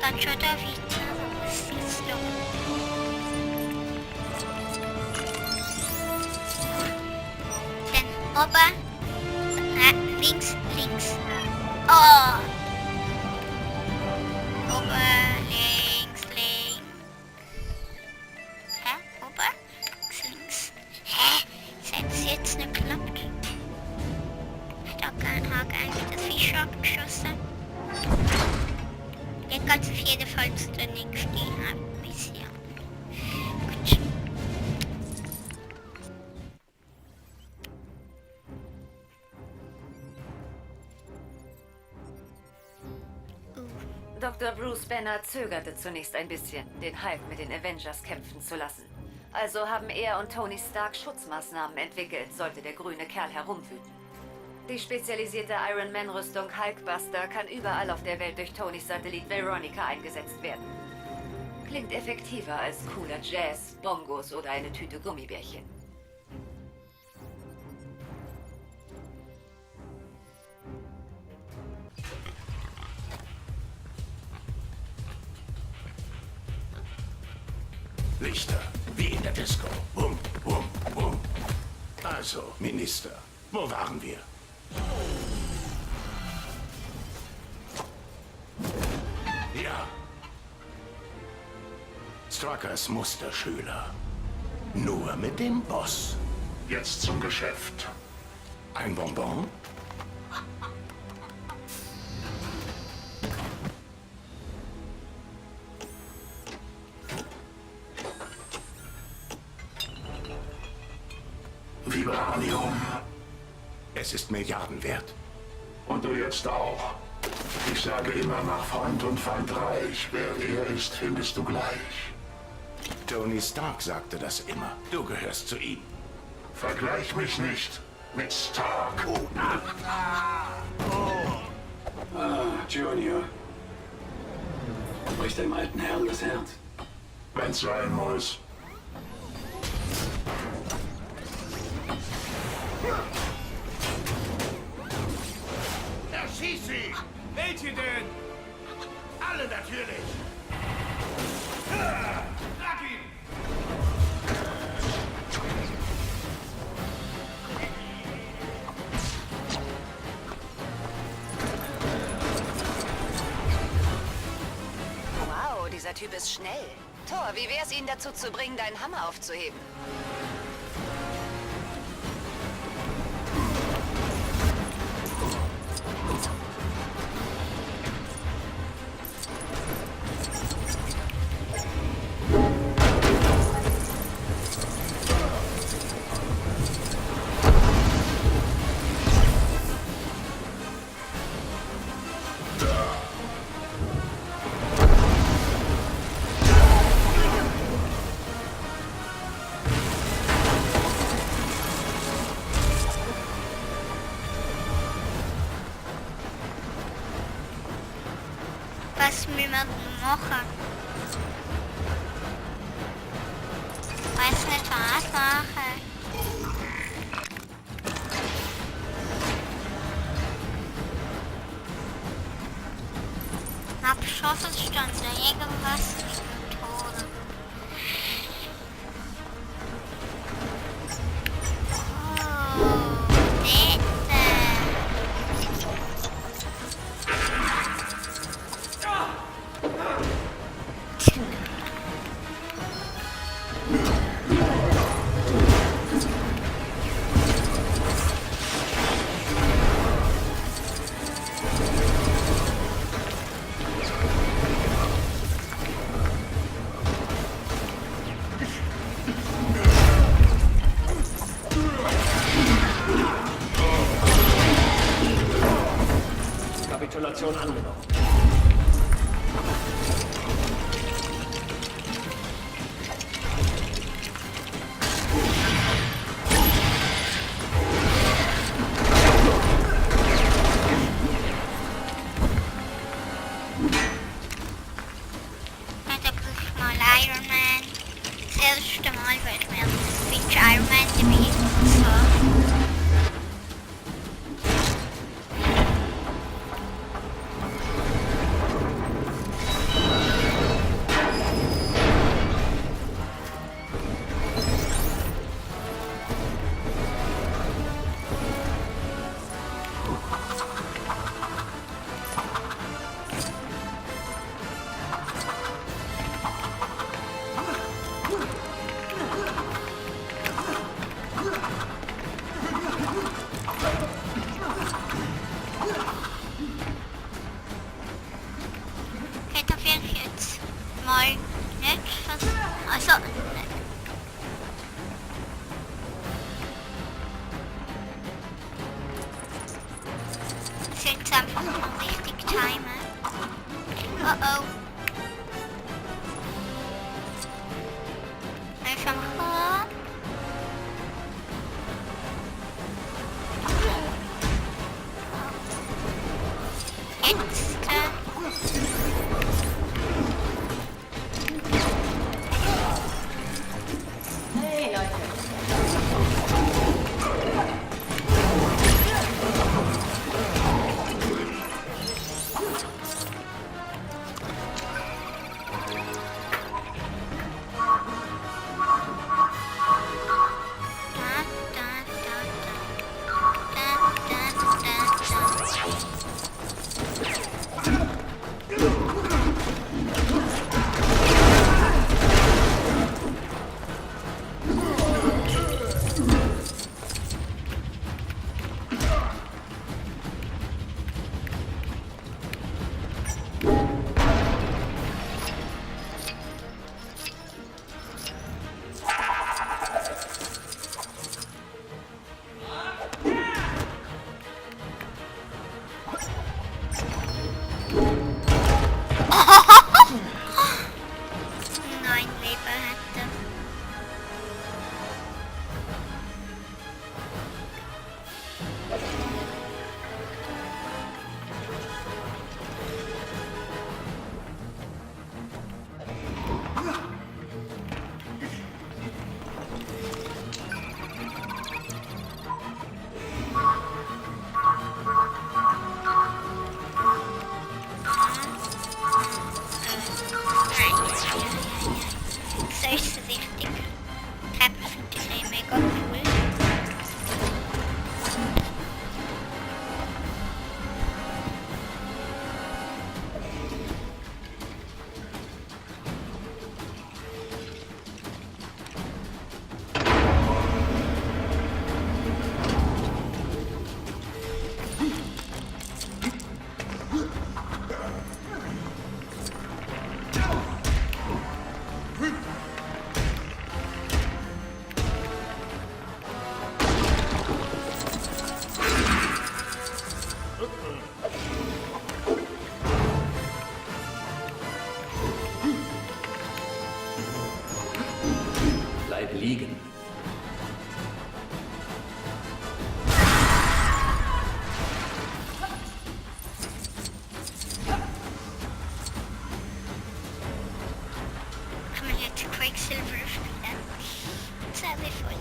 Dann schon da wieder. Was ist los? Dann oben, links, links. Oh! Oben, links, links. Hä? Oben, links. Hä? Seit es jetzt nicht klappt. Hat eigentlich das Fisch abgeschossen. Jetzt ganz auf jeden Fall zu der nächsten Mission. Gut. Dr. Bruce Banner zögerte zunächst ein bisschen, den Hulk mit den Avengers kämpfen zu lassen. Also haben er und Tony Stark Schutzmaßnahmen entwickelt, sollte der grüne Kerl herumwüten. Die spezialisierte Iron Man-Rüstung Hulkbuster kann überall auf der Welt durch Tonys Satellit Veronica eingesetzt werden. Klingt effektiver als cooler Jazz, Bongos oder eine Tüte Gummibärchen. Lichter, wie in der Disco. Bum, bum, bum. Also, Minister, wo waren wir? Ja. Struckers Musterschüler. Nur mit dem Boss. Jetzt zum Geschäft. Ein Bonbon? Wie Vibranium. Es ist Milliarden wert. Und du jetzt auch. Ich sage immer, nach Freund und Feind reich. Wer er ist, findest du gleich. Tony Stark sagte das immer. Du gehörst zu ihm. Vergleich mich nicht mit Stark. Junior. Bricht dem alten Herrn das Herz? Wenn's sein muss. Erschieß sie! Welche denn? Alle natürlich! Schlag ihn! Wow, dieser Typ ist schnell. Thor, wie wär's, ihn dazu zu bringen, deinen Hammer aufzuheben? Was wir machen. Weiß nicht, was machen. Hab schon verstanden, irgendwas ist mit Tode. Kapitulation angenommen. Mal Iron Man. Das erste Mal wird mir Finch Iron Man gewesen. So. durchsichtig. Treppen finde ich mega cool. Bleib liegen. Kann man jetzt Quicksilver spielen? Sehr voll.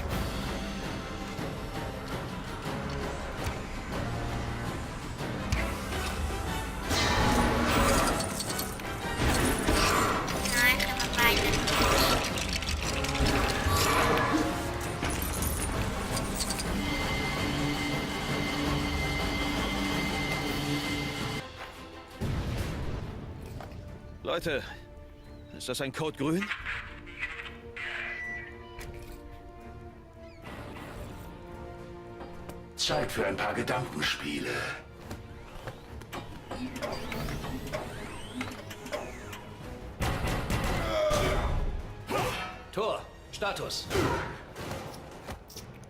Nein, kann man beide nicht. Leute, ist das ein Code grün? Zeit für ein paar Gedankenspiele. Tor, Status.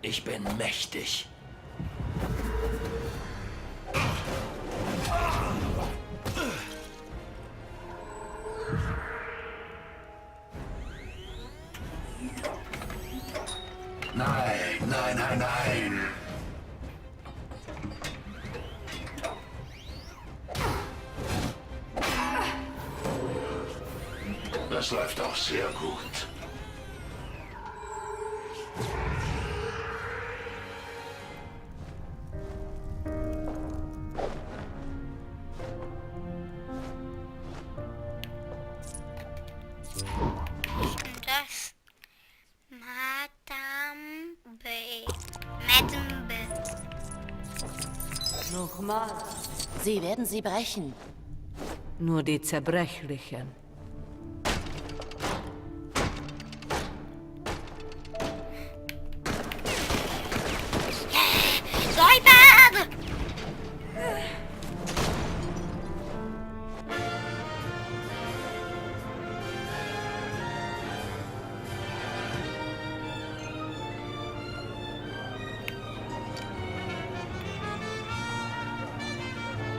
Ich bin mächtig. Nein, nein, nein, nein. Das läuft auch sehr gut. Das Madame B. Madame B. Nochmal. Sie werden sie brechen. Nur die Zerbrechlichen. Säubern!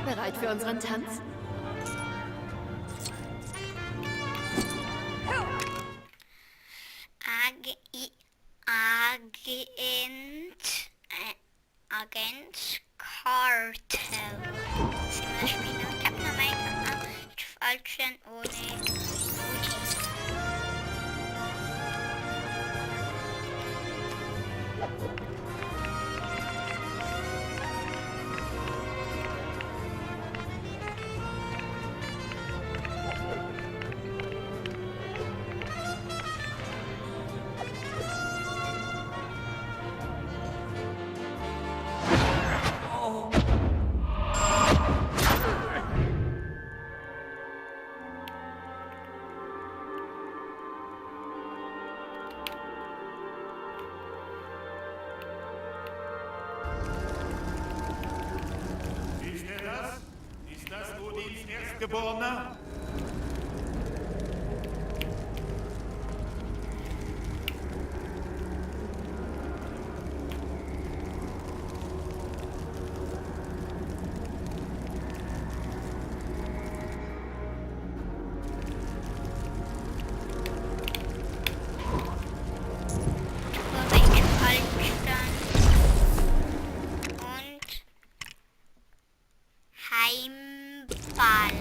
Bereit für unseren Tanz? Agent Cartel. Sind wir spielen? Ich hab noch meinen falschen ohne Goodies. Erstgeborener? Heimball.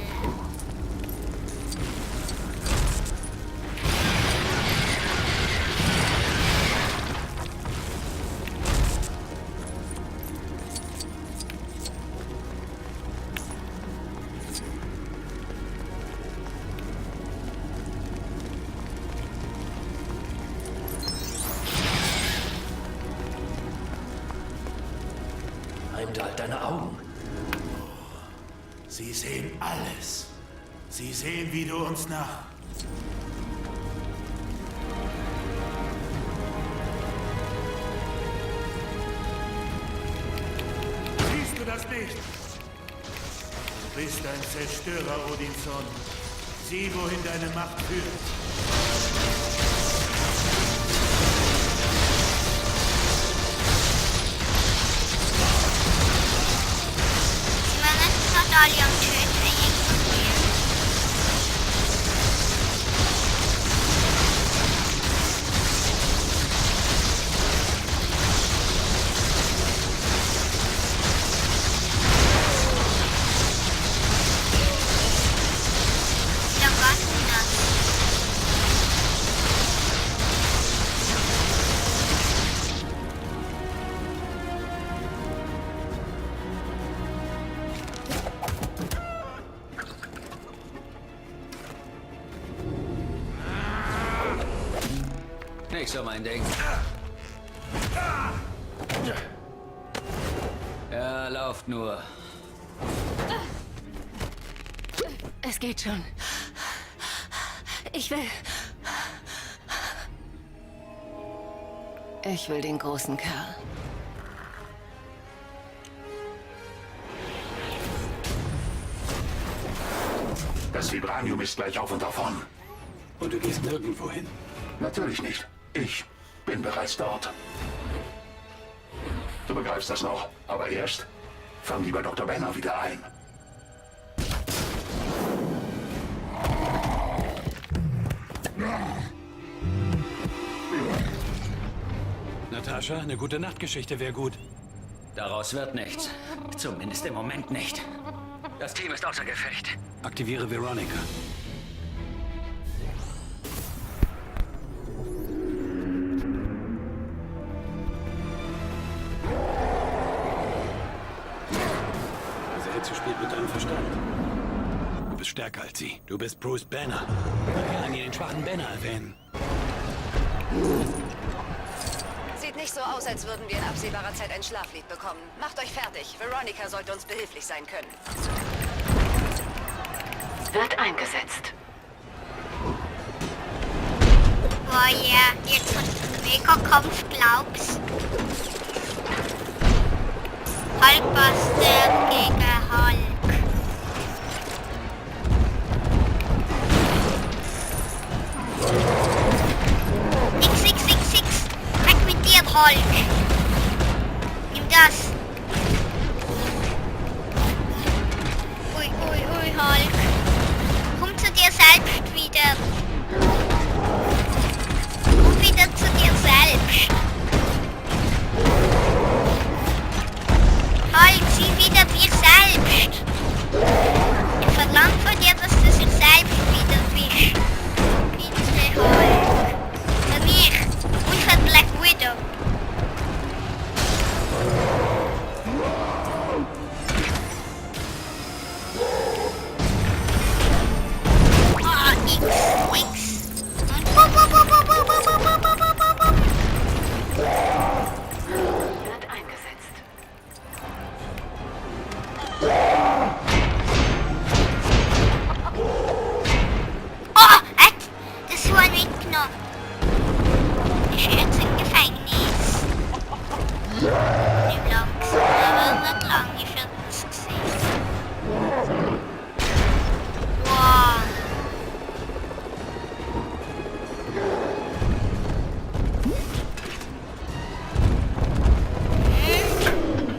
deine Augen. Sie sehen alles. Sie sehen, wie du uns nach... Siehst du das nicht? Du bist ein Zerstörer, Odinson. Sieh, wohin deine Macht führt. Nicht so mein Ding. Ja, lauft nur. Es geht schon. Ich will den großen Kerl. Das Vibranium ist gleich auf und davon. Und du gehst nirgendwo hin? Natürlich nicht. Ich bin bereits dort. Du begreifst das noch. Aber erst fang lieber Dr. Banner wieder ein. Natascha, eine gute Nachtgeschichte wäre gut. Daraus wird nichts. Zumindest im Moment nicht. Das Team ist außer Gefecht. Aktiviere Veronica. Zu spät mit deinem Verstand. Du bist stärker als sie. Du bist Bruce Banner. Man kann ihn den schwachen Banner erwähnen. Sieht nicht so aus, als würden wir in absehbarer Zeit ein Schlaflied bekommen. Macht euch fertig. Veronica sollte uns behilflich sein können. Wird eingesetzt. Boah, ja, jetzt wird Mega-Kampf, glaub's. Hulkbuster gegen Hulk. Nix. Weg mit dir, Hulk. Nimm das. Ui, Hulk. Komm zu dir selbst wieder. Komm wieder zu dir selbst. Hulk, sieh wieder dir selbst. Ich verlange von dir, dass du dich selbst wieder bist. Bitte, Hulk. Für mich und für Black Widow. X. Und bum. Wird eingesetzt. Das war mitgenommen. Ich bin jetzt im Gefängnis. Nicht langsam, aber nicht lang, ich hab das gesehen. Wow.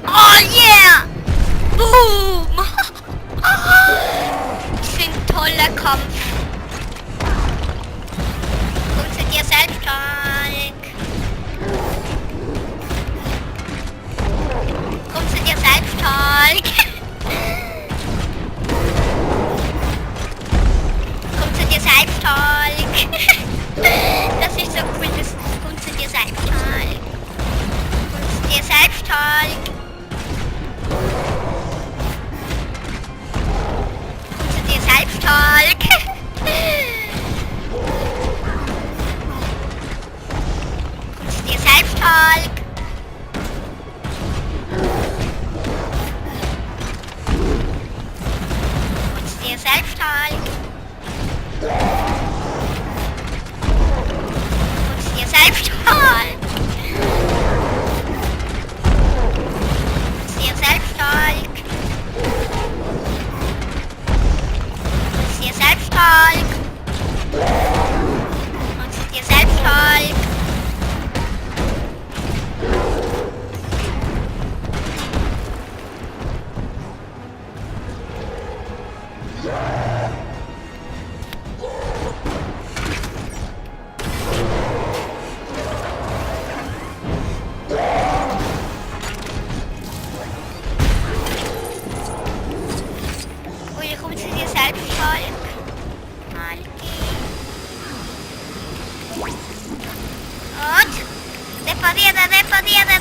Oh yeah! Boom! Das ist ein toller Kampf. Komm zu dir selbst, Hulk. Komm zu dir selbst, Hulk. Komm zu dir selbst, Hulk. Das ist so cool, das komm zu dir selbst, Hulk. Komm zu dir selbst, Hulk. Komm zu dir selbst, Hulk. selbst halt. Dir selbst halt. Dir selbst halt. Und dir selbst halt.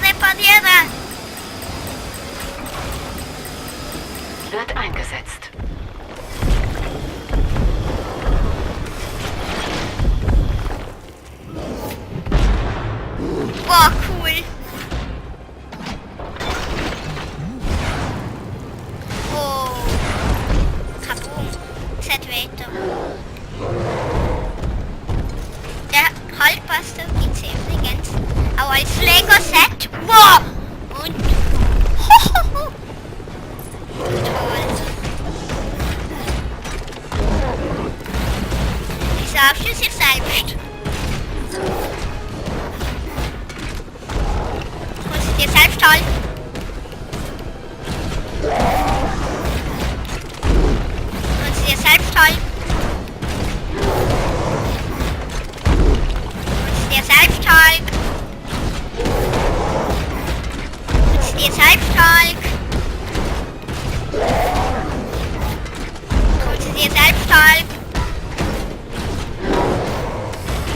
Repariere! Wird eingesetzt. Boah, cool. Oh. Kaboom. Set-Rater. Der Hulkbuster gibt's hier übrigens auch als Lego-Set. Wow! Und... Toll. Ich sag für sich selbst. Holst du dir selbst toll? Holst du dir selbst toll? Holst du dir selbst toll? Holst du dir selbst toll? Holst du dir selbst toll?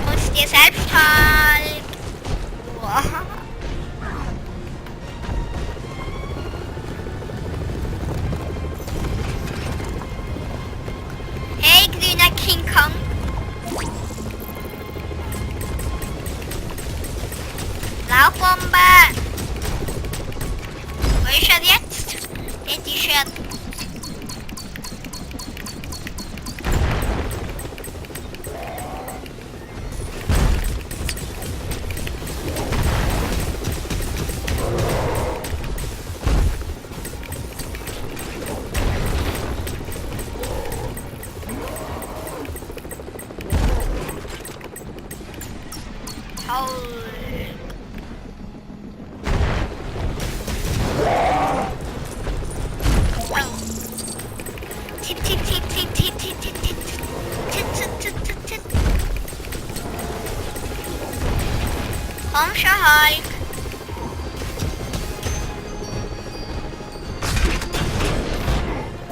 Holst du dir selbst toll? Wow. Hey, grüner King Kong. Rauchbombe. Wo ist er jetzt? Der T-Shirt. Tipp, tipp, tipp, tipp, tipp, tipp, tipp, tipp. Tipp, tipp, tipp, tipp, tipp. Komm schon, Hulk.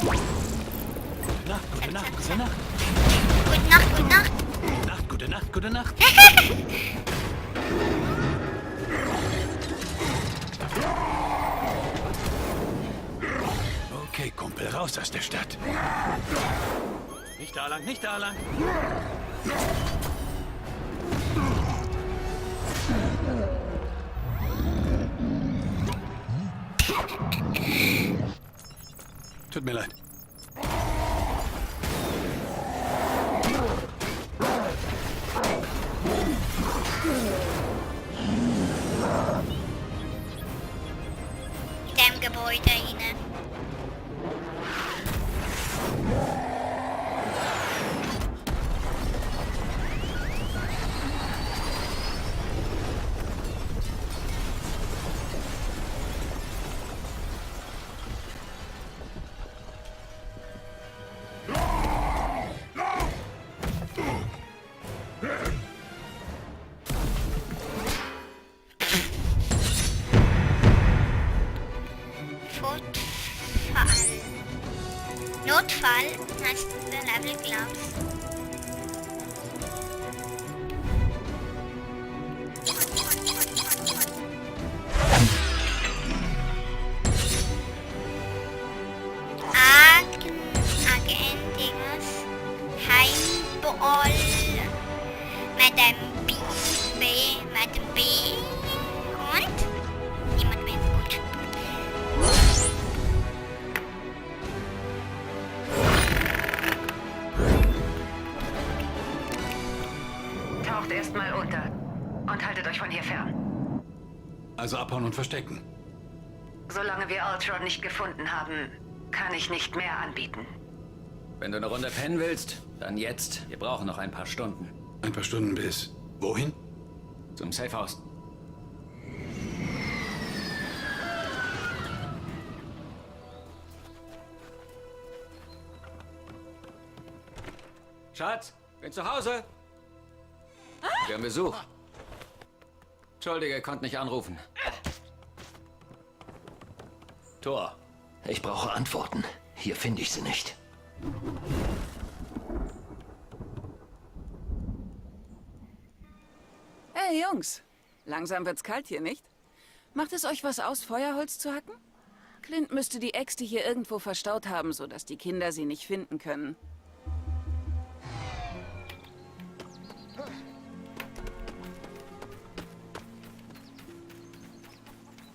Gute Nacht, gute Nacht. Gute Nacht, gute Nacht. Gute Nacht, gute Nacht. Okay, Kumpel, raus aus der Stadt. Nicht da lang, nicht da lang. Tut mir leid. In dem Gebäude hinein. Notfall heißt der Level, glaubst. Agent irgendwas. Heimboll. Mit dem B. Mit dem B. Und? Niemand mehr gut. Taucht erstmal unter. Und haltet euch von hier fern. Also abhauen und verstecken. Solange wir Ultron nicht gefunden haben, kann ich nicht mehr anbieten. Wenn du eine Runde pennen willst, dann jetzt. Wir brauchen noch ein paar Stunden. Ein paar Stunden bis... Wohin? Zum Safehouse. Schatz, bin zu Hause. Wir haben Besuch. Entschuldige, konnte nicht anrufen. Thor, ich brauche Antworten. Hier finde ich sie nicht. Hey Jungs, langsam wird's kalt hier, nicht? Macht es euch was aus, Feuerholz zu hacken? Clint müsste die Äxte hier irgendwo verstaut haben, sodass die Kinder sie nicht finden können.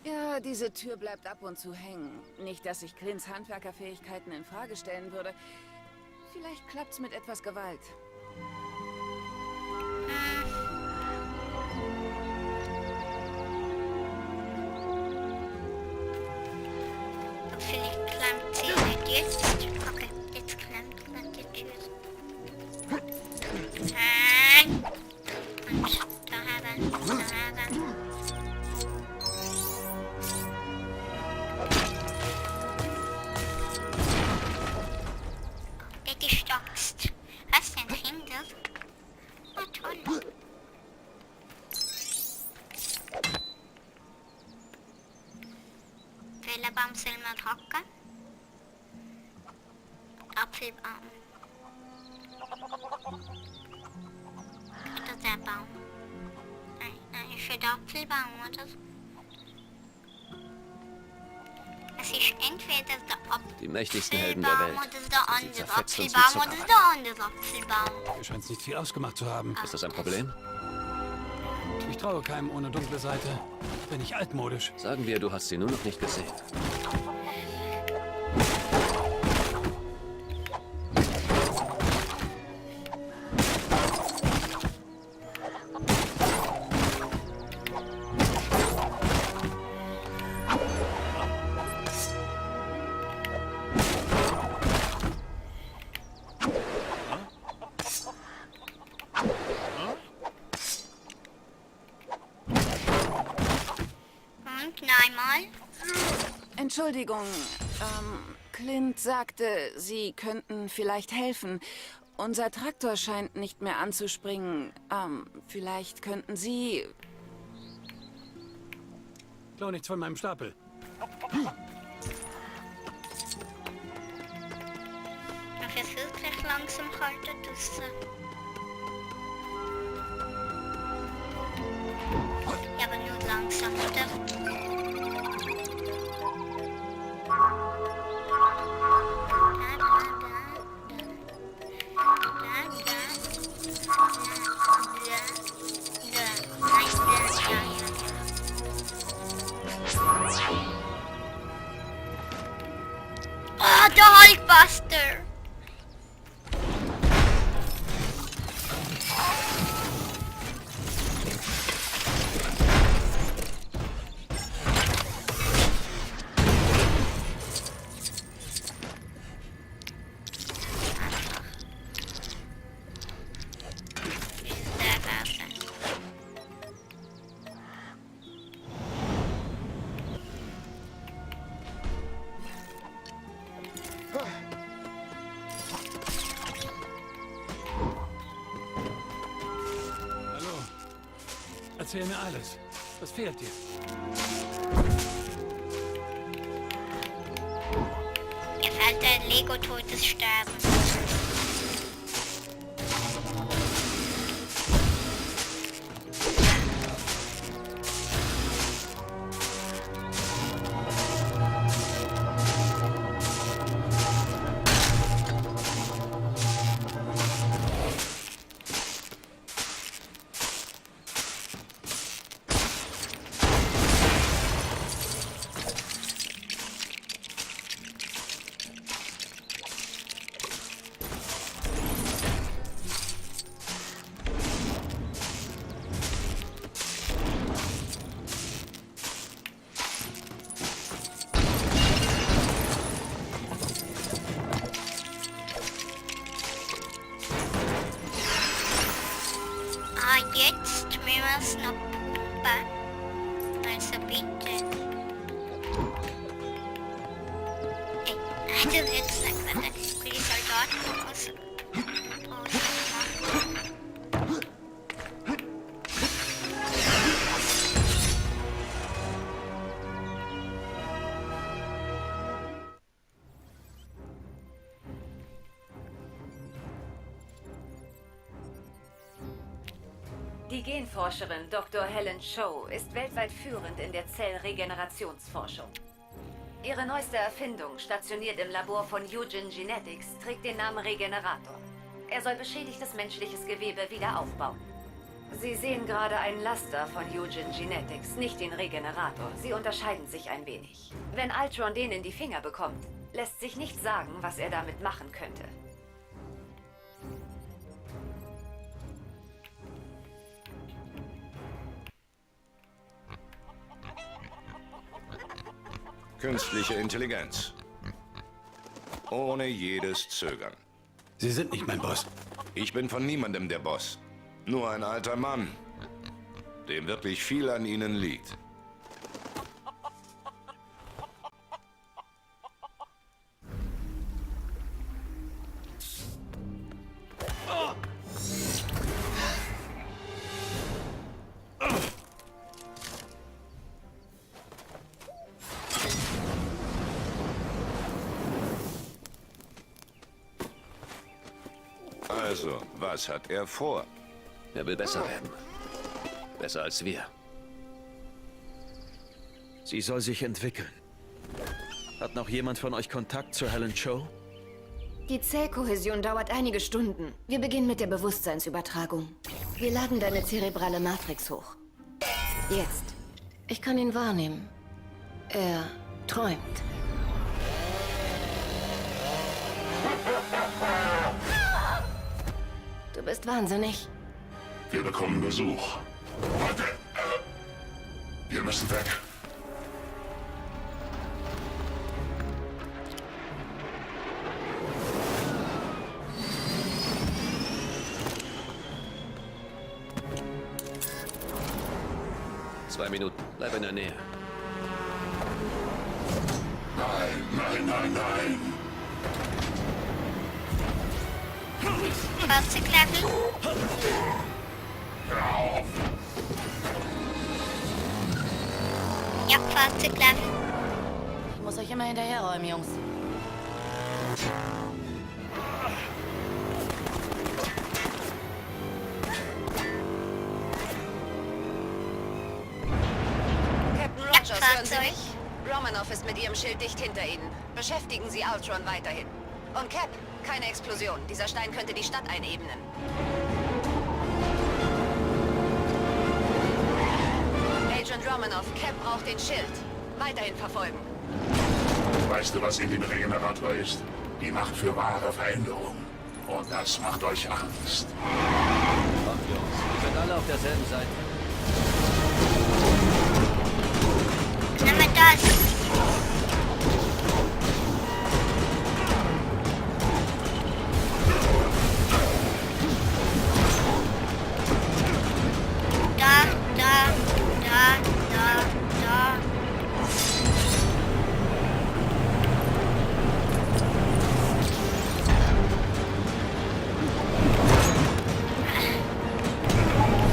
Ja, diese Tür bleibt ab und zu hängen. Nicht, dass ich Clints Handwerkerfähigkeiten in Frage stellen würde. Vielleicht klappt's mit etwas Gewalt. Vielleicht klemmt sie nicht jetzt. Okay, jetzt klemmt die Tür. Und da haben. Weggestopft. Was denn, Kinder? Na toll. Welcher Baum soll man hacken? Apfelbaum. Oder der Baum? Nein, ist der Apfelbaum, oder? Es ist entweder der Die mächtigsten Helden der Welt. oder der andere zerfetzt uns wie Apfelbaum oder Zuckerwatte. der andere Apfelbaum. Hier scheint es nicht viel ausgemacht zu haben. Ist das ein Problem? Ich traue keinem ohne dunkle Seite. Bin ich altmodisch. Sagen wir, du hast sie nur noch nicht gesehen. Und neunmal. Entschuldigung, Clint sagte, Sie könnten vielleicht helfen. Unser Traktor scheint nicht mehr anzuspringen. Vielleicht könnten Sie... Klau nichts von meinem Stapel. Man versucht sich langsam kalter draussen. Ja, aber nur langsam, oder? Oh, der Hulkbuster! Hallo. Erzähl mir alles. Was fehlt dir? Mir fällt ein Lego-totes Sterben. ist noch Puppe. Also bitte. Ey, also jetzt sagt man, für die Soldaten Pause machen. Die Genforscherin Dr. Helen Cho ist weltweit führend in der Zellregenerationsforschung. Ihre neueste Erfindung, stationiert im Labor von Eugen Genetics, trägt den Namen Regenerator. Er soll beschädigtes menschliches Gewebe wieder aufbauen. Sie sehen gerade einen Laster von Eugen Genetics, nicht den Regenerator. Sie unterscheiden sich ein wenig. Wenn Ultron den in die Finger bekommt, lässt sich nicht sagen, was er damit machen könnte. Künstliche Intelligenz. Ohne jedes Zögern. Sie sind nicht mein Boss. Ich bin von niemandem der Boss. Nur ein alter Mann, dem wirklich viel an Ihnen liegt. Also, was hat er vor? Er will besser werden. Besser als wir. Sie soll sich entwickeln. Hat noch jemand von euch Kontakt zu Helen Cho? Die Zellkohäsion dauert einige Stunden. Wir beginnen mit der Bewusstseinsübertragung. Wir laden deine zerebrale Matrix hoch. Jetzt. Ich kann ihn wahrnehmen. Er träumt. Du bist wahnsinnig. Wir bekommen Besuch. Warte. Wir müssen weg. Zwei Minuten. Bleib in der Nähe. Nein, nein, nein, nein. Fahrzeuglevel. Hör auf. Ja, Fahrzeuglevel. Ich muss euch immer hinterherräumen, Jungs. Captain Rogers, hören Sie mich? Romanoff ist mit ihrem Schild dicht hinter Ihnen. Beschäftigen Sie Ultron weiterhin. Und Cap, keine Explosion. Dieser Stein könnte die Stadt einebnen. Agent Romanoff, Cap braucht den Schild. Weiterhin verfolgen. Weißt du, was in dem Regenerator ist? Die Macht für wahre Veränderung. Und das macht euch Angst. Kommt, Jungs. Wir sind alle auf derselben Seite. Nimm mir das.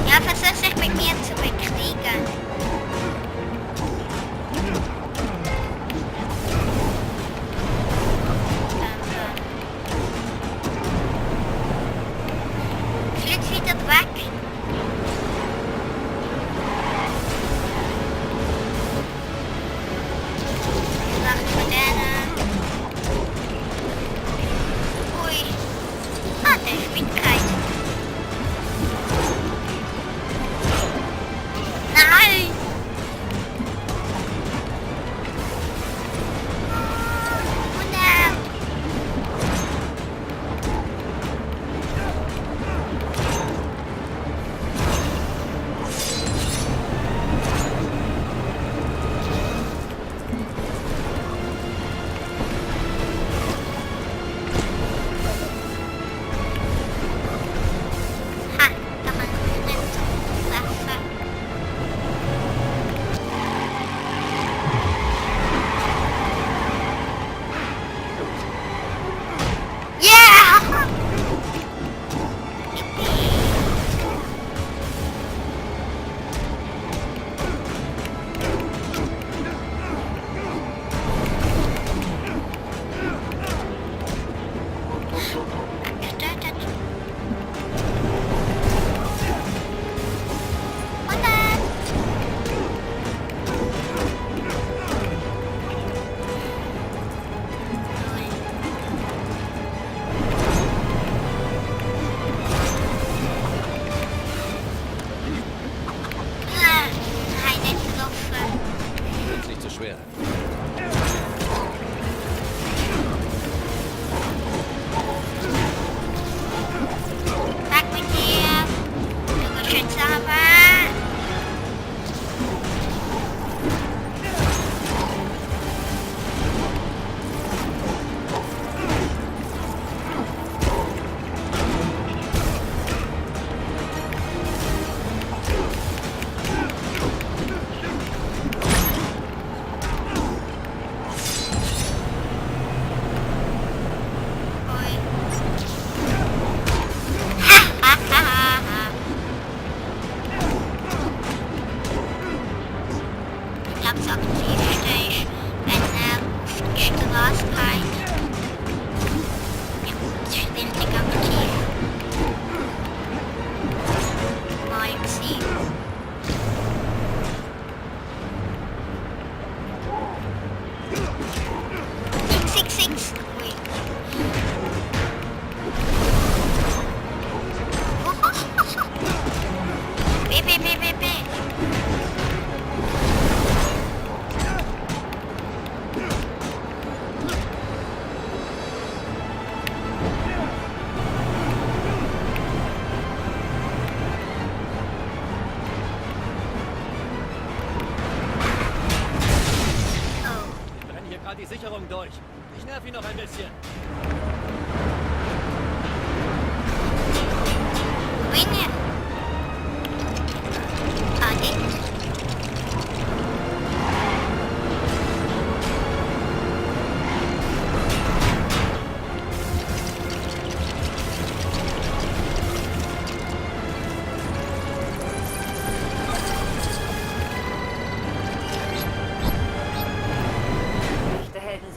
Ja, versuch's nicht mit mir. glaube, das Aktivste ist, wenn die Straße geht. Ja, das ist ständig aktiv. Mal gewesen. X. Ui. B. Wir rennen hier gerade die Sicherung durch. Ich nerv ihn noch ein bisschen. Winge.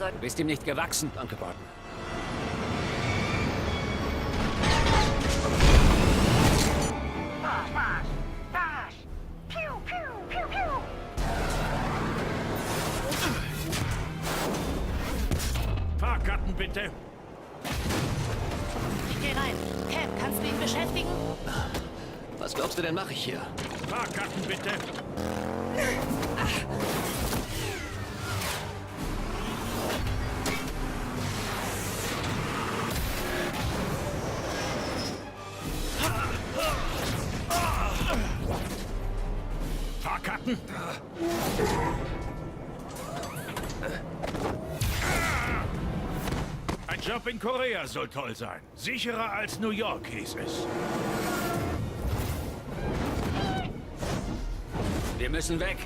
Du bist ihm nicht gewachsen, Danke, Barton. Fahrkarten bitte. Ich geh rein. Cam, kannst du ihn beschäftigen? Was glaubst du denn, mache ich hier? Fahrkarten bitte. Fahrkarten. Ein Job in Korea soll toll sein. Sicherer als New York, hieß es. Wir müssen weg.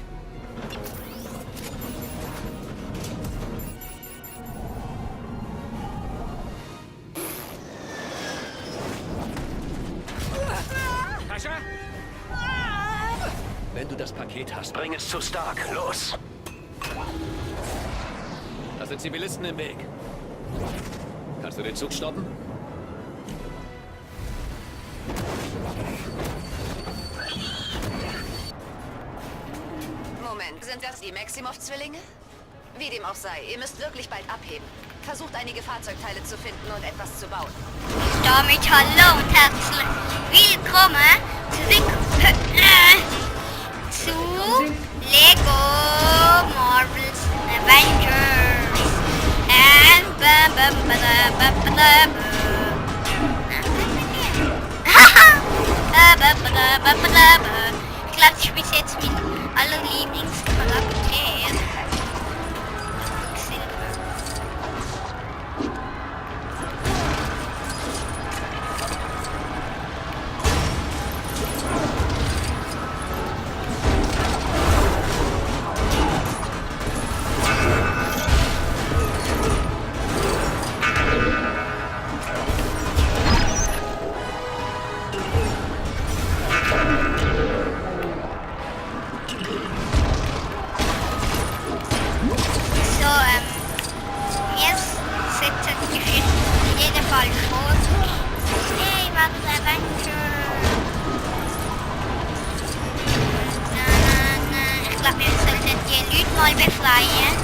Tascha? Wenn du das Paket hast, bring es zu Stark. Los! Da sind Zivilisten im Weg. Kannst du den Zug stoppen? Moment, sind das die Maximoff-Zwillinge? Wie dem auch sei, ihr müsst wirklich bald abheben. Versucht einige Fahrzeugteile zu finden und etwas zu bauen. Damit hallo und herzlich willkommen zu Lego Marvel's Avengers. Ich glaube, ich spiele jetzt mit aller Lieblingscharakter. Ich glaube, wir sollten die Leute mal befreien.